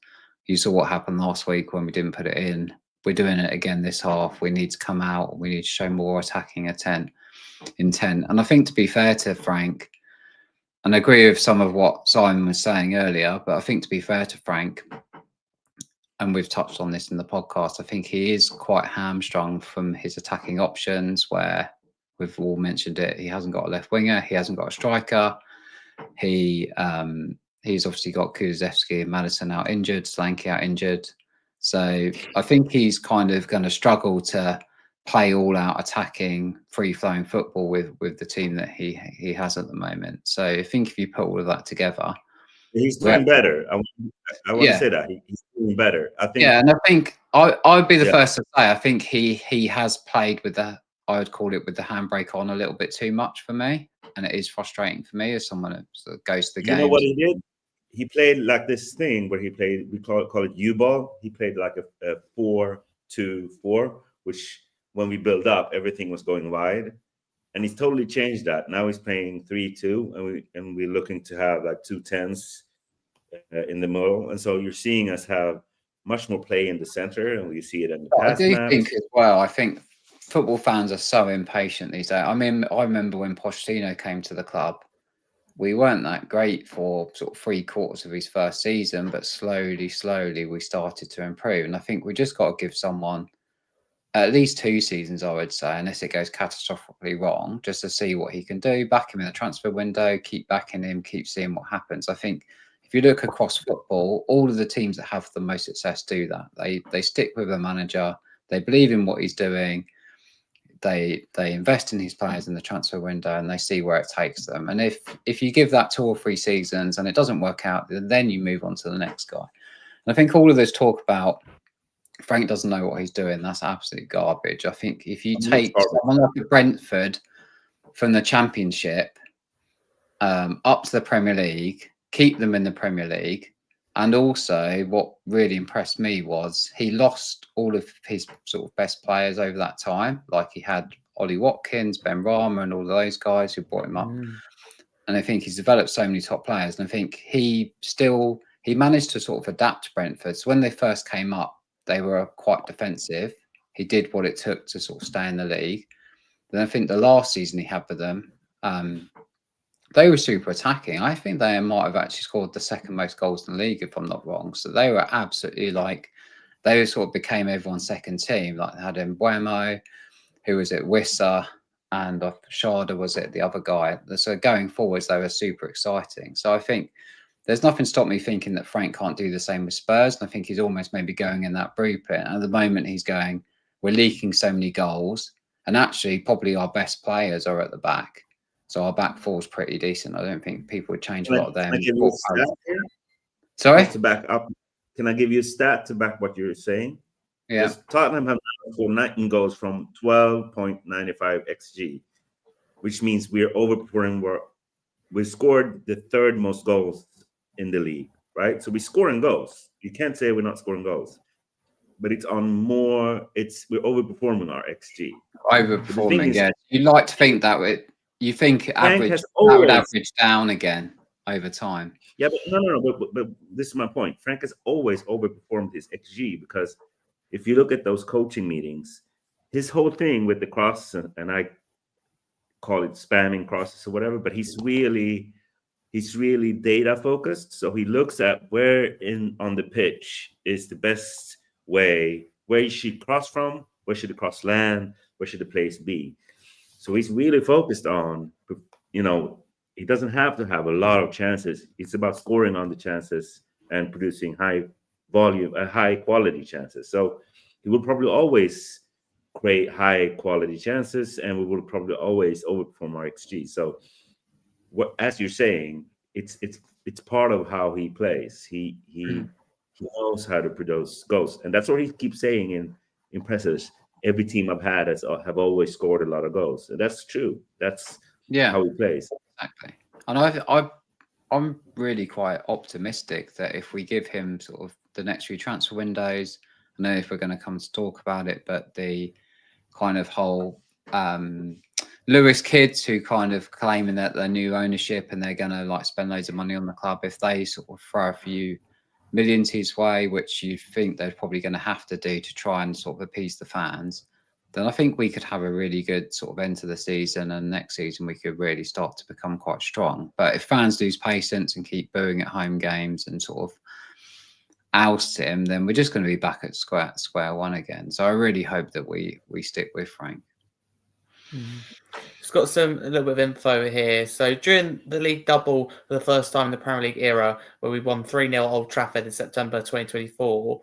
you saw what happened last week when we didn't put it in. We're doing it again this half. We need to come out. We need to show more attacking intent. And I think, to be fair to Frank, and I agree with some of what Simon was saying earlier, but I think to be fair to Frank, and we've touched on this in the podcast, I think he is quite hamstrung from his attacking options, where we've all mentioned it. He hasn't got a left winger. He hasn't got a striker. He's obviously got Kulusevski and Maddison out injured, Solanke out injured. So I think he's kind of going to struggle to play all out attacking, free-flowing football with the team that he has at the moment. So I think if you put all of that together, he's doing better. I want to say that he's doing better. I think. Yeah, and I think I'd be the first to say I think he has played with I would call it with the handbrake on a little bit too much for me, and it is frustrating for me as someone who sort of goes to the game. You know what he did? He played like this thing where he played. We call it U-ball. He played like a 4-2-4, which when we build up, everything was going wide. And he's totally changed that. Now he's playing 3-2, and we're looking to have like 2 10s in the middle. And so you're seeing us have much more play in the center, and we see it in the pass maps. Think as well. I think football fans are so impatient these days. I mean, I remember when Pochettino came to the club, we weren't that great for sort of 3/4 of his first season, but slowly we started to improve. And I think we just got to give someone at least 2 seasons, I would say, unless it goes catastrophically wrong, just to see what he can do. Back him in the transfer window, keep backing him, keep seeing what happens. I think if you look across football, all of the teams that have the most success do that. They stick with the manager, they believe in what he's doing, they invest in his players in the transfer window, and they see where it takes them. And if you give that 2 or 3 seasons and it doesn't work out, then you move on to the next guy. And I think all of this talk about Frank doesn't know what he's doing. That's absolute garbage. I think if you It's take garbage. someone like a Brentford from the Championship up to the Premier League, keep them in the Premier League, and also what really impressed me was he lost all of his sort of best players over that time. Like he had Ollie Watkins, Ben Rama, and all those guys who brought him up. And I think he's developed so many top players. And I think he managed to sort of adapt to Brentford. So when they first came up, they were quite defensive. He did what it took to sort of stay in the league. Then I think the last season he had with them, they were super attacking. I think they might have actually scored the second most goals in the league, if I'm not wrong. So they were absolutely they sort of became everyone's second team. Like they had Mbuemo, who was it, Wissa, and Sharda was it, the other guy. So going forwards, they were super exciting. So I think there's nothing to stop me thinking that Frank can't do the same with Spurs. And I think he's almost maybe going in that blueprint. At the moment, he's going, we're leaking so many goals. And actually, probably our best players are at the back. So our back four's pretty decent. I don't think people would change a lot of them. Can I give you a stat here? Sorry? Just to back up, can I give you a stat to back what you're saying? Yeah. Because Tottenham have scored 19 goals from 12.95 xG, which means we're overperforming. We scored the third most goals in the league, right? So we're scoring goals. You can't say we're not scoring goals, but it's on more. We're overperforming our xG. Overperforming, yeah. You like to think that you think Frank average has that would always- average down again over time. Yeah, but no. But this is my point. Frank has always overperformed his xG because if you look at those coaching meetings, his whole thing with the cross, and I call it spamming crosses or whatever, but he's really data focused. So he looks at where on the pitch is the best way, where he should cross from, where should the cross land, where should the place be. So he's really focused on, he doesn't have to have a lot of chances. It's about scoring on the chances and producing high quality chances. So he will probably always create high quality chances, and we will probably always overperform our XG. So as you're saying, it's part of how he plays. He knows how to produce goals, and that's what he keeps saying in presses. Every team I've had have always scored a lot of goals, and that's true. That's how he plays. Exactly. And I'm really quite optimistic that if we give him sort of the next few transfer windows, I know if we're going to come to talk about it, but the kind of whole Lewis kids who kind of claiming that they're new ownership and they're going to spend loads of money on the club, if they sort of throw a few millions his way, which you think they're probably going to have to do to try and sort of appease the fans, then I think we could have a really good sort of end to the season, and next season we could really start to become quite strong. But if fans lose patience and keep booing at home games and sort of oust him, then we're just going to be back at square one again. So I really hope that we stick with Frank. Just got a little bit of info here. So during the league double for the first time in the Premier League era, where we won 3-0 at Old Trafford in September 2024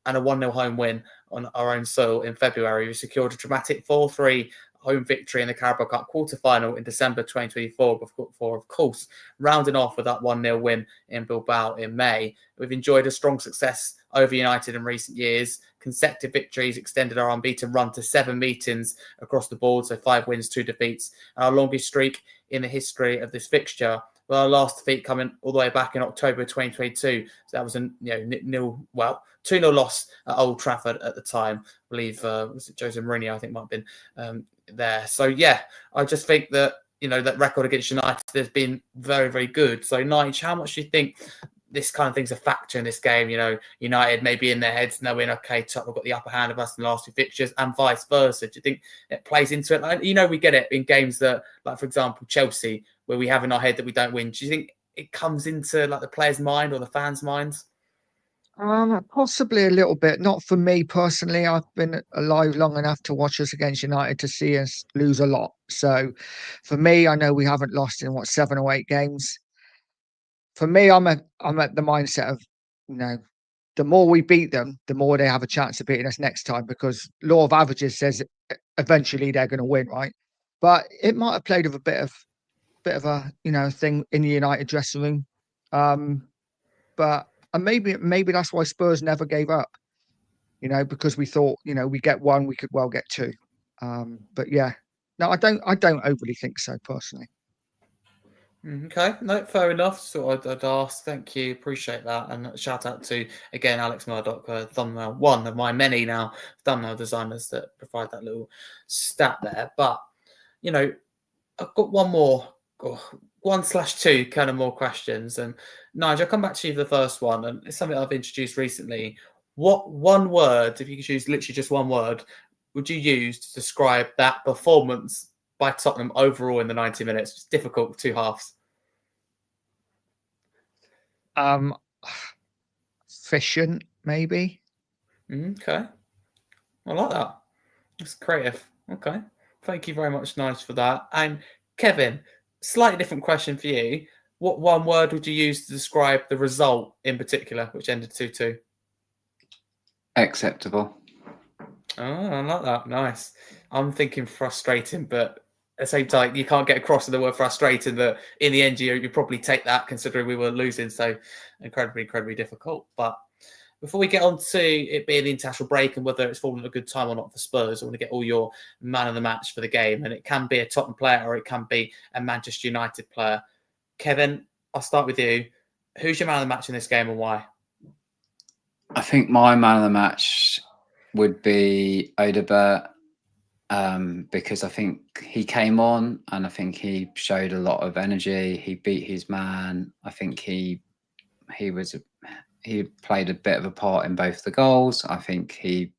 and a 1-0 home win on our own soil in February, we secured a dramatic 4-3 home victory in the Carabao Cup quarter-final in December 2024 before, of course, rounding off with that 1-0 win in Bilbao in May. We've enjoyed a strong success over United in recent years. Consecutive victories extended our unbeaten run to 7 meetings across the board, so 5 wins, 2 defeats, and our longest streak in the history of this fixture. Well, our last defeat coming all the way back in October 2022. So that was a 2-0 loss at Old Trafford at the time. I believe was it Jose Mourinho? I think might have been there. So yeah, I just think that that record against United has been very, very good. So Nige, how much do you think this kind of thing's a factor in this game? United maybe in their heads knowing, okay, Tottenham got the upper hand of us in the last 2 fixtures, and vice versa. Do you think it plays into it? We get it in games that, like for example, Chelsea, where we have in our head that we don't win. Do you think it comes into the player's mind or the fans' minds? Possibly a little bit. Not for me personally. I've been alive long enough to watch us against United to see us lose a lot. So for me, I know we haven't lost in 7 or 8 games. For me, I'm at the mindset of, the more we beat them, the more they have a chance of beating us next time, because law of averages says eventually they're going to win, right? But it might have played with a bit of a thing in the United dressing room. But maybe that's why Spurs never gave up. because we thought, we get one, we could well get two. But yeah, no, I don't overly think so personally. Okay, no, fair enough. So I'd ask. Thank you, appreciate that, and shout out to again Alex Murdoch, thumbnail, one of my many now thumbnail designers that provide that little stat there. But I've got one more, 1/2 kind of more questions. And Nige, I'll come back to you for the first one, and it's something I've introduced recently. What one word, if you could choose literally just one word, would you use to describe that performance by Tottenham overall in the 90 minutes? It's difficult, two halves. Efficient, maybe. Okay, I like that. It's creative. Okay, thank you very much, Nige, for that. And Kevin, slightly different question for you. What one word would you use to describe the result in particular, which ended 2-2? Acceptable. Oh, I like that. Nice. I'm thinking frustrating, but at the same time, you can't get across the word frustrating that in the end, you probably take that considering we were losing. So incredibly, incredibly difficult. But before we get on to it being the international break and whether it's fallen a good time or not for Spurs, I want to get all your man of the match for the game. And it can be a Tottenham player or it can be a Manchester United player. Kevin, I'll start with you. Who's your man of the match in this game and why? I think my man of the match would be Odegaard, because I think he came on and I think he showed a lot of energy. He beat his man. I think he played a bit of a part in both the goals. I think he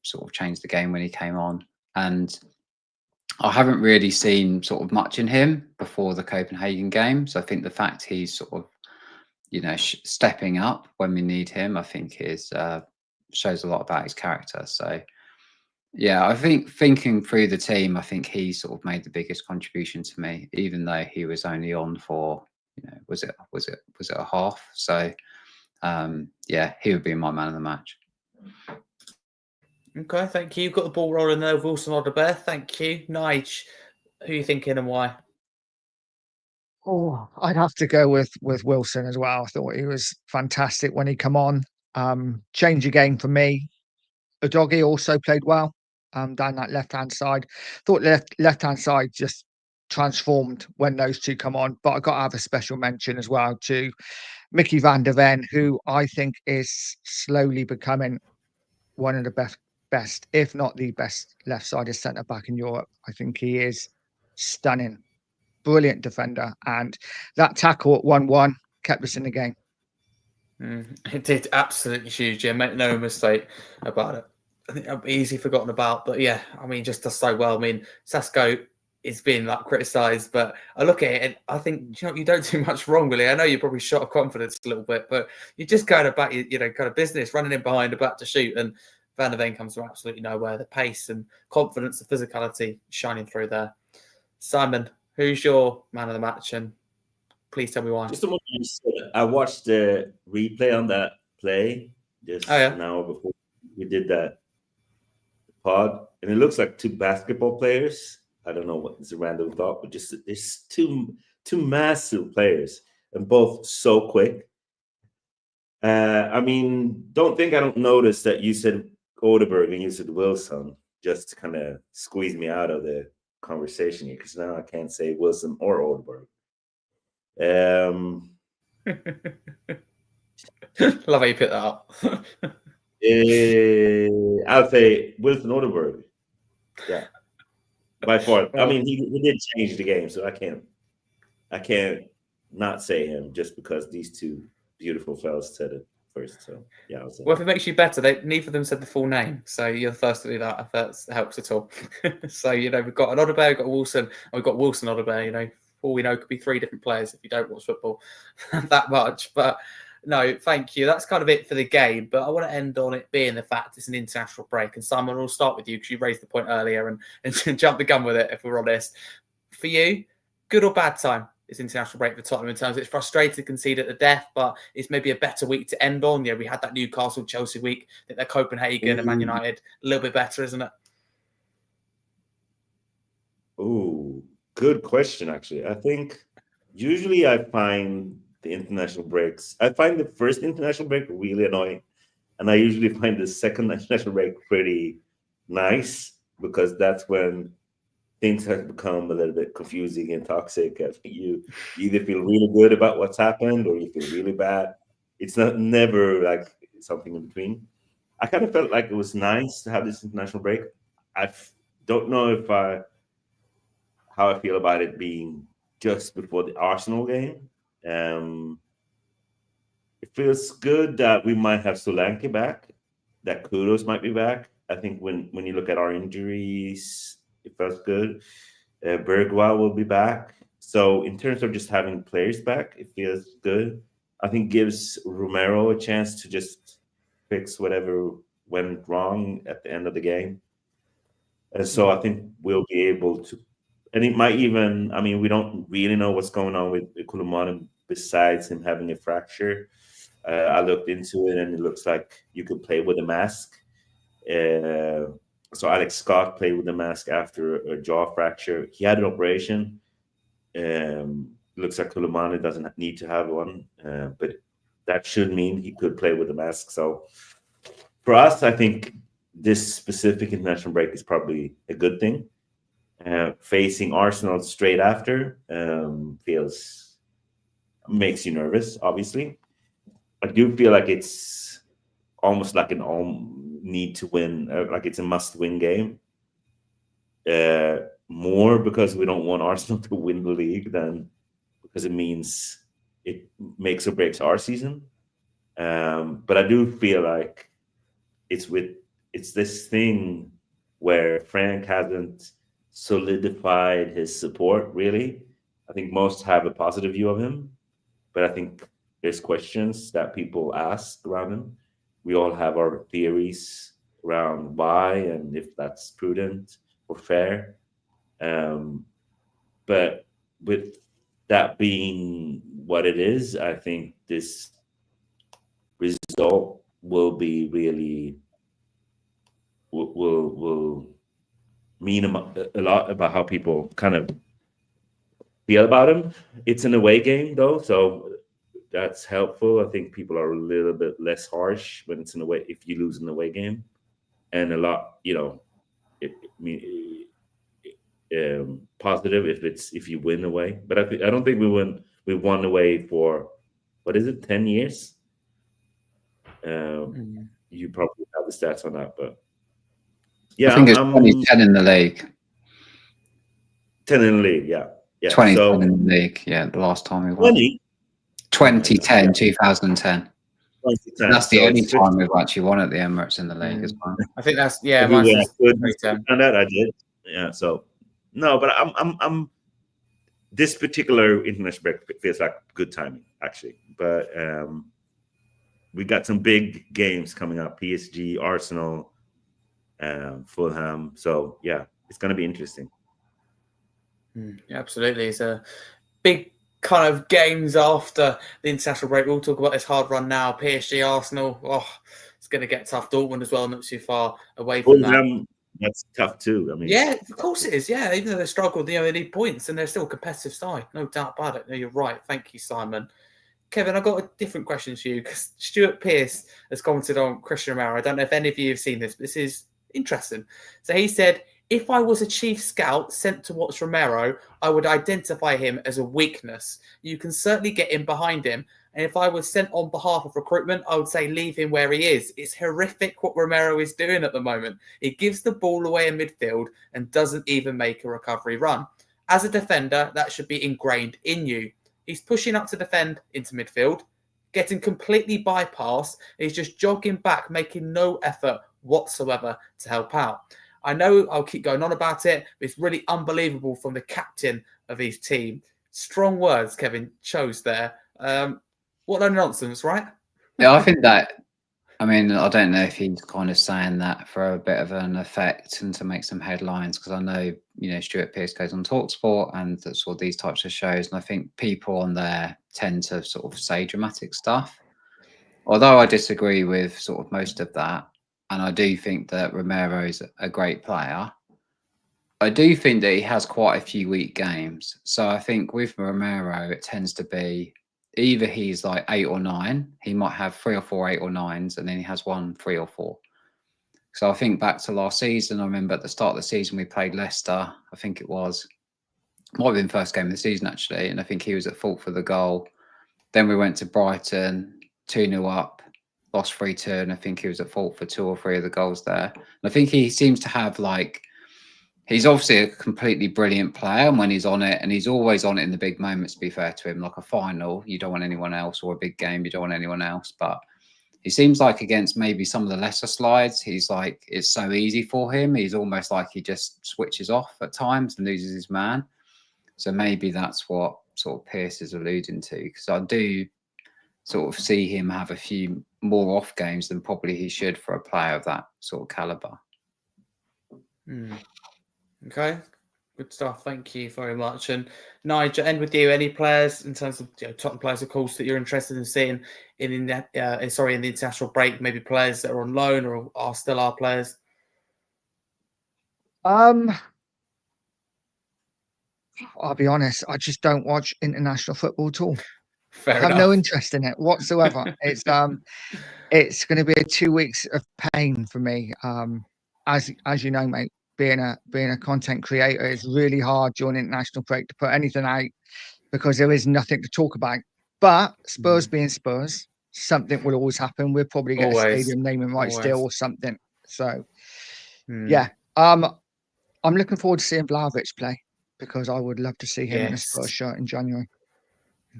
sort of changed the game when he came on, and I haven't really seen sort of much in him before the Copenhagen game. So I think the fact he's sort of stepping up when we need him, I think is shows a lot about his character. So yeah, I think thinking through the team, I think he sort of made the biggest contribution to me, even though he was only on for was it a half? So yeah, he would be my man of the match. Okay, thank you. You've got the ball rolling there, Wilson Odegaard. Thank you. Nige, who are you thinking and why? Oh, I'd have to go with Wilson as well. I thought he was fantastic when he come on. Change of game for me. Udogie also played well down that left-hand side. Thought left-hand side just transformed when those two come on. But I got to have a special mention as well to Mickey van der Ven, who I think is slowly becoming one of the best, if not the best, left-sided centre-back in Europe. I think he is stunning. Brilliant defender. And that tackle at 1-1 kept us in the game. It did, absolutely huge. Yeah, make no mistake about it. I think I'm easily forgotten about, but yeah, I mean, just does so well. I mean, Sasko is being like criticised, but I look at it and I think you don't do much wrong, really. I know you're probably shot of confidence a little bit, but you're just going about kind of business, running in behind, about to shoot, and Van der Ven comes from absolutely nowhere. The pace and confidence, the physicality shining through there. Simon, who's your man of the match, and please tell me why. Just the one you said, I watched the replay on that play just an hour before we did that pod, and it looks like two basketball players. I don't know what is a random thought, but just it's two massive players and both so quick. I mean, don't think I don't notice that you said Odegaard and you said Wilson, just to kind of squeeze me out of the conversation here, because now I can't say Wilson or Odegaard. Love how you picked that up. I'll say Wilson Odegaard. Yeah, by far. I mean, he did change the game, so I can't not say him just because these two beautiful fellas said it first. So yeah, well, if it makes you better, neither of them said the full name, so you're the first to do that. If that helps at all. So we've got an Odegaard, we've got Wilson, and we've got Wilson Odegaard. All we know could be three different players if you don't watch football that much. But no, thank you. That's kind of it for the game. But I want to end on it being the fact it's an international break. And Simon, we'll start with you because you raised the point earlier and jumped the gun with it, if we're honest. For you, good or bad time is international break for Tottenham in terms of it's frustrating to concede at the death, but it's maybe a better week to end on. We had that Newcastle-Chelsea week. I think they're Copenhagen and Man United a little bit better, isn't it? Ooh. Good question, actually. I think usually I find the international breaks, I find the first international break really annoying And I usually find the second international break pretty nice, because that's when things have become a little bit confusing and toxic. I think you either feel really good about what's happened or you feel really bad. It's never like something in between. I kind of felt like it was nice to have this international break. Don't know how I feel about it being just before the Arsenal game. It feels good that we might have Solanke back, that Kudos might be back. I think when you look at our injuries, it feels good. Bergwijn will be back. So in terms of just having players back, it feels good. I think gives Romero a chance to just fix whatever went wrong at the end of the game. And so I think we'll be able to, and it might even, I mean, we don't really know what's going on with Koulibaly besides him having a fracture. I looked into it and it looks like you could play with a mask. So Alex Scott played with a mask after a jaw fracture. He had an operation. Looks like Koulibaly doesn't need to have one, but that should mean he could play with a mask. So for us, I think this specific international break is probably a good thing. Facing Arsenal straight after makes you nervous, obviously. I do feel like it's almost like an all need to win, like it's a must-win game. More because we don't want Arsenal to win the league than because it means it makes or breaks our season. But I do feel like it's this thing where Frank hasn't solidified his support, really. I think most have a positive view of him, but I think there's questions that people ask around him. We all have our theories around why and if that's prudent or fair. But with that being what it is, I think this result will be really will mean a lot about how people kind of feel about him. It's an away game though, so that's helpful. I think people are a little bit less harsh when it's if you lose an away game, and a lot, positive if you win away. But I don't think we won away for, what is it, 10 years? You probably have the stats on that, but yeah, I think it's 2010 in the league. 10 in the league, yeah. 2010 in the league, the last time we won. 2010, 2010. That's the only time we've actually won at the Emirates in the league as well. I think that's on that I did. Yeah, so no, but I'm this particular international break feels like good timing actually. But we got some big games coming up: PSG, Arsenal, Fulham. So yeah, it's going to be interesting. Yeah, absolutely, it's a big kind of games after the international break. We'll talk about this hard run now. PSG, Arsenal. Oh, it's going to get tough. Dortmund as well, not too far away from that. That's tough too. I mean, yeah, of course it is. Yeah, even though they struggled, they need points, and they're still a competitive side, no doubt about it. No, you're right. Thank you, Simon. Kevin, I've got a different question for you because Stuart Pearce has commented on Christian Romero. I don't know if any of you have seen this, but this is interesting. So he said, if I was a chief scout sent to watch Romero, I would identify him as a weakness. You can certainly get in behind him. And if I was sent on behalf of recruitment, I would say leave him where he is. It's horrific what Romero is doing at the moment. He gives the ball away in midfield and doesn't even make a recovery run. As a defender, that should be ingrained in you. He's pushing up to defend into midfield, getting completely bypassed. And he's just jogging back, making no effort whatsoever to help out. I know I'll keep going on about it, but it's really unbelievable from the captain of his team. Strong words Kevin chose there. What a nonsense, right? Yeah, I think that, I mean, I don't know if he's kind of saying that for a bit of an effect and to make some headlines, because I know, Stuart Pearce goes on TalkSport and sort of these types of shows, and I think people on there tend to sort of say dramatic stuff. Although I disagree with sort of most of that, and I do think that Romero's a great player, I do think that he has quite a few weak games. So I think with Romero, it tends to be, either he's like 8 or 9. He might have 3 or 4 8 or 9s, and then he has 1 3 or 4. So I think back to last season. I remember at the start of the season we played Leicester. I think it might have been first game of the season actually, and I think he was at fault for the goal. Then we went to Brighton, 2-0 up, lost 3-2, and I think he was at fault for 2 or 3 of the goals there. And I think he seems to have like, he's obviously a completely brilliant player, and when he's on it, and he's always on it in the big moments, to be fair to him, like a final, you don't want anyone else, or a big game, you don't want anyone else. But he seems like against maybe some of the lesser slides, he's like, it's so easy for him. He's almost like he just switches off at times and loses his man. So maybe that's what sort of Pierce is alluding to, because I do sort of see him have a few more off games than probably he should for a player of that sort of caliber. Okay, good stuff. Thank you very much. And Nige, end with you. Any players in terms of Tottenham players, of course, that you're interested in seeing in the international break? Maybe players that are on loan or are still our players. I'll be honest, I just don't watch international football at all. Fair I have enough. no interest in it whatsoever. It's going to be 2 weeks of pain for me. As you know, mate, being a content creator, it's really hard during international break to put anything out because there is nothing to talk about. But Spurs being Spurs, something will always happen. We'll probably get a stadium naming rights deal or something. So yeah, I'm looking forward to seeing Vlahovic play, because I would love to see him in a Spurs shirt in January.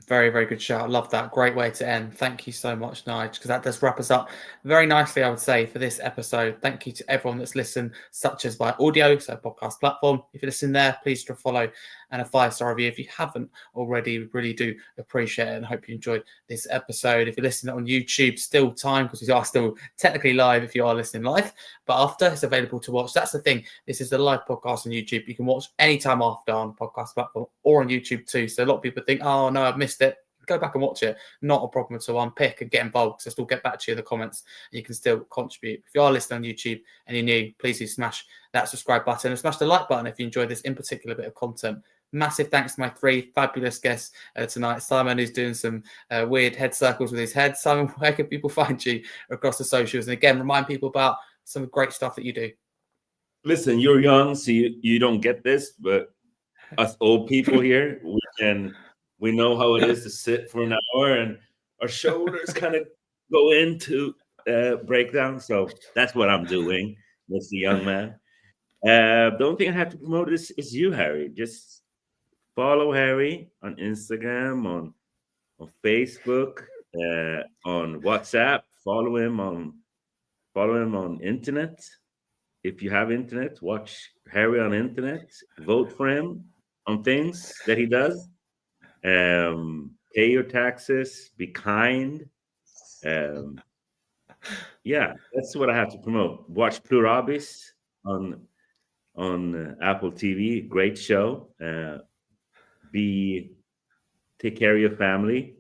Very, very good shout. I love that. Great way to end. Thank you so much, Nige, because that does wrap us up very nicely, I would say, for this episode. Thank you to everyone that's listened, such as by audio, so podcast platform. If you listen there, please do a follow and a 5-star review. If you haven't already, we really do appreciate it and hope you enjoyed this episode. If you're listening on YouTube, still time, because we are still technically live if you are listening live, but after, it's available to watch. That's the thing. This is the live podcast on YouTube. You can watch anytime after on the podcast platform or on YouTube too. So a lot of people think, oh no, I've missed it. Go back and watch it. Not a problem at all. Unpick and get involved, because I still get back to you in the comments and you can still contribute. If you are listening on YouTube and you're new, please do smash that subscribe button and smash the like button if you enjoyed this in particular bit of content. Massive thanks to my 3 fabulous guests tonight. Simon, who's doing some weird head circles with his head. Simon, where can people find you across the socials? And again, remind people about some great stuff that you do. Listen, you're young, so you don't get this, but us old people here, we know how it is to sit for an hour and our shoulders kind of go into breakdown. So that's what I'm doing as the young man. The only thing I have to promote is you, Harry. Just follow Harry on Instagram, on Facebook, on WhatsApp. Follow him on internet. If you have internet, watch Harry on internet. Vote for him on things that he does. Pay your taxes. Be kind. Yeah, that's what I have to promote. Watch Plurabis on Apple TV. Great show. Take care of your family.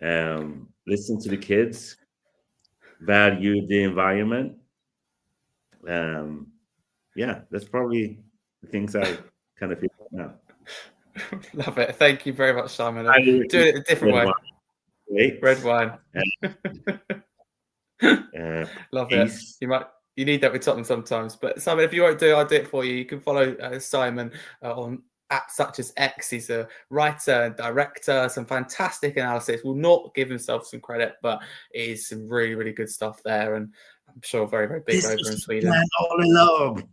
Listen to the kids. Value the environment. Yeah, that's probably the things I kind of feel now. Love it. Thank you very much, Simon. I'm doing it a different way. Red wine. Love peace. It. You need that with Tottenham sometimes. But Simon, if you won't do it, I'll do it for you. You can follow Simon on apps such as X. He's a writer and director, some fantastic analysis. Will not give himself some credit, but it is some really, really good stuff there. And I'm sure very, very big over in Sweden. All along.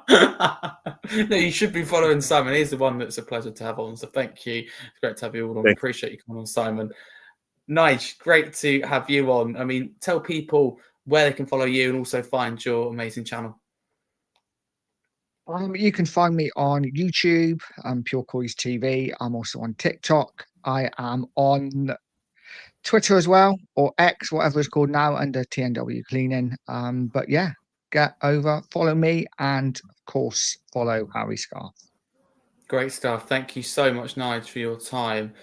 No, you should be following Simon. He's the one that's a pleasure to have on. So thank you. It's great to have you all on. Appreciate you coming on, Simon. Nige, great to have you on. I mean, tell people where they can follow you and also find your amazing channel. You can find me on YouTube, Pure COYS TV. I'm also on TikTok. I am on Twitter as well, or X, whatever it's called now, under TNW Cleaning. But yeah, get over, follow me, and of course, follow Harry Scarfe. Great stuff. Thank you so much, Nige, for your time.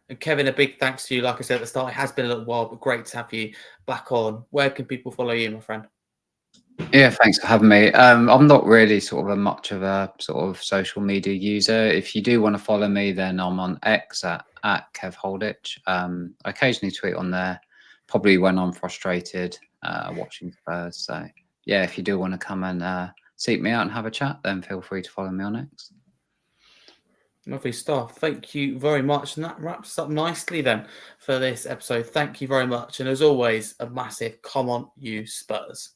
And Kevin, a big thanks to you. Like I said at the start, it has been a little while, but great to have you back on. Where can people follow you, my friend? Yeah, thanks for having me. I'm not really sort of much of a sort of social media user. If you do want to follow me, then I'm on X at at Kev Holditch. I occasionally tweet on there, probably when I'm frustrated watching Spurs. So yeah, if you do want to come and seek me out and have a chat, then feel free to follow me on X. Lovely stuff. Thank you very much. And that wraps up nicely then for this episode. Thank you very much. And as always, a massive come on, you Spurs.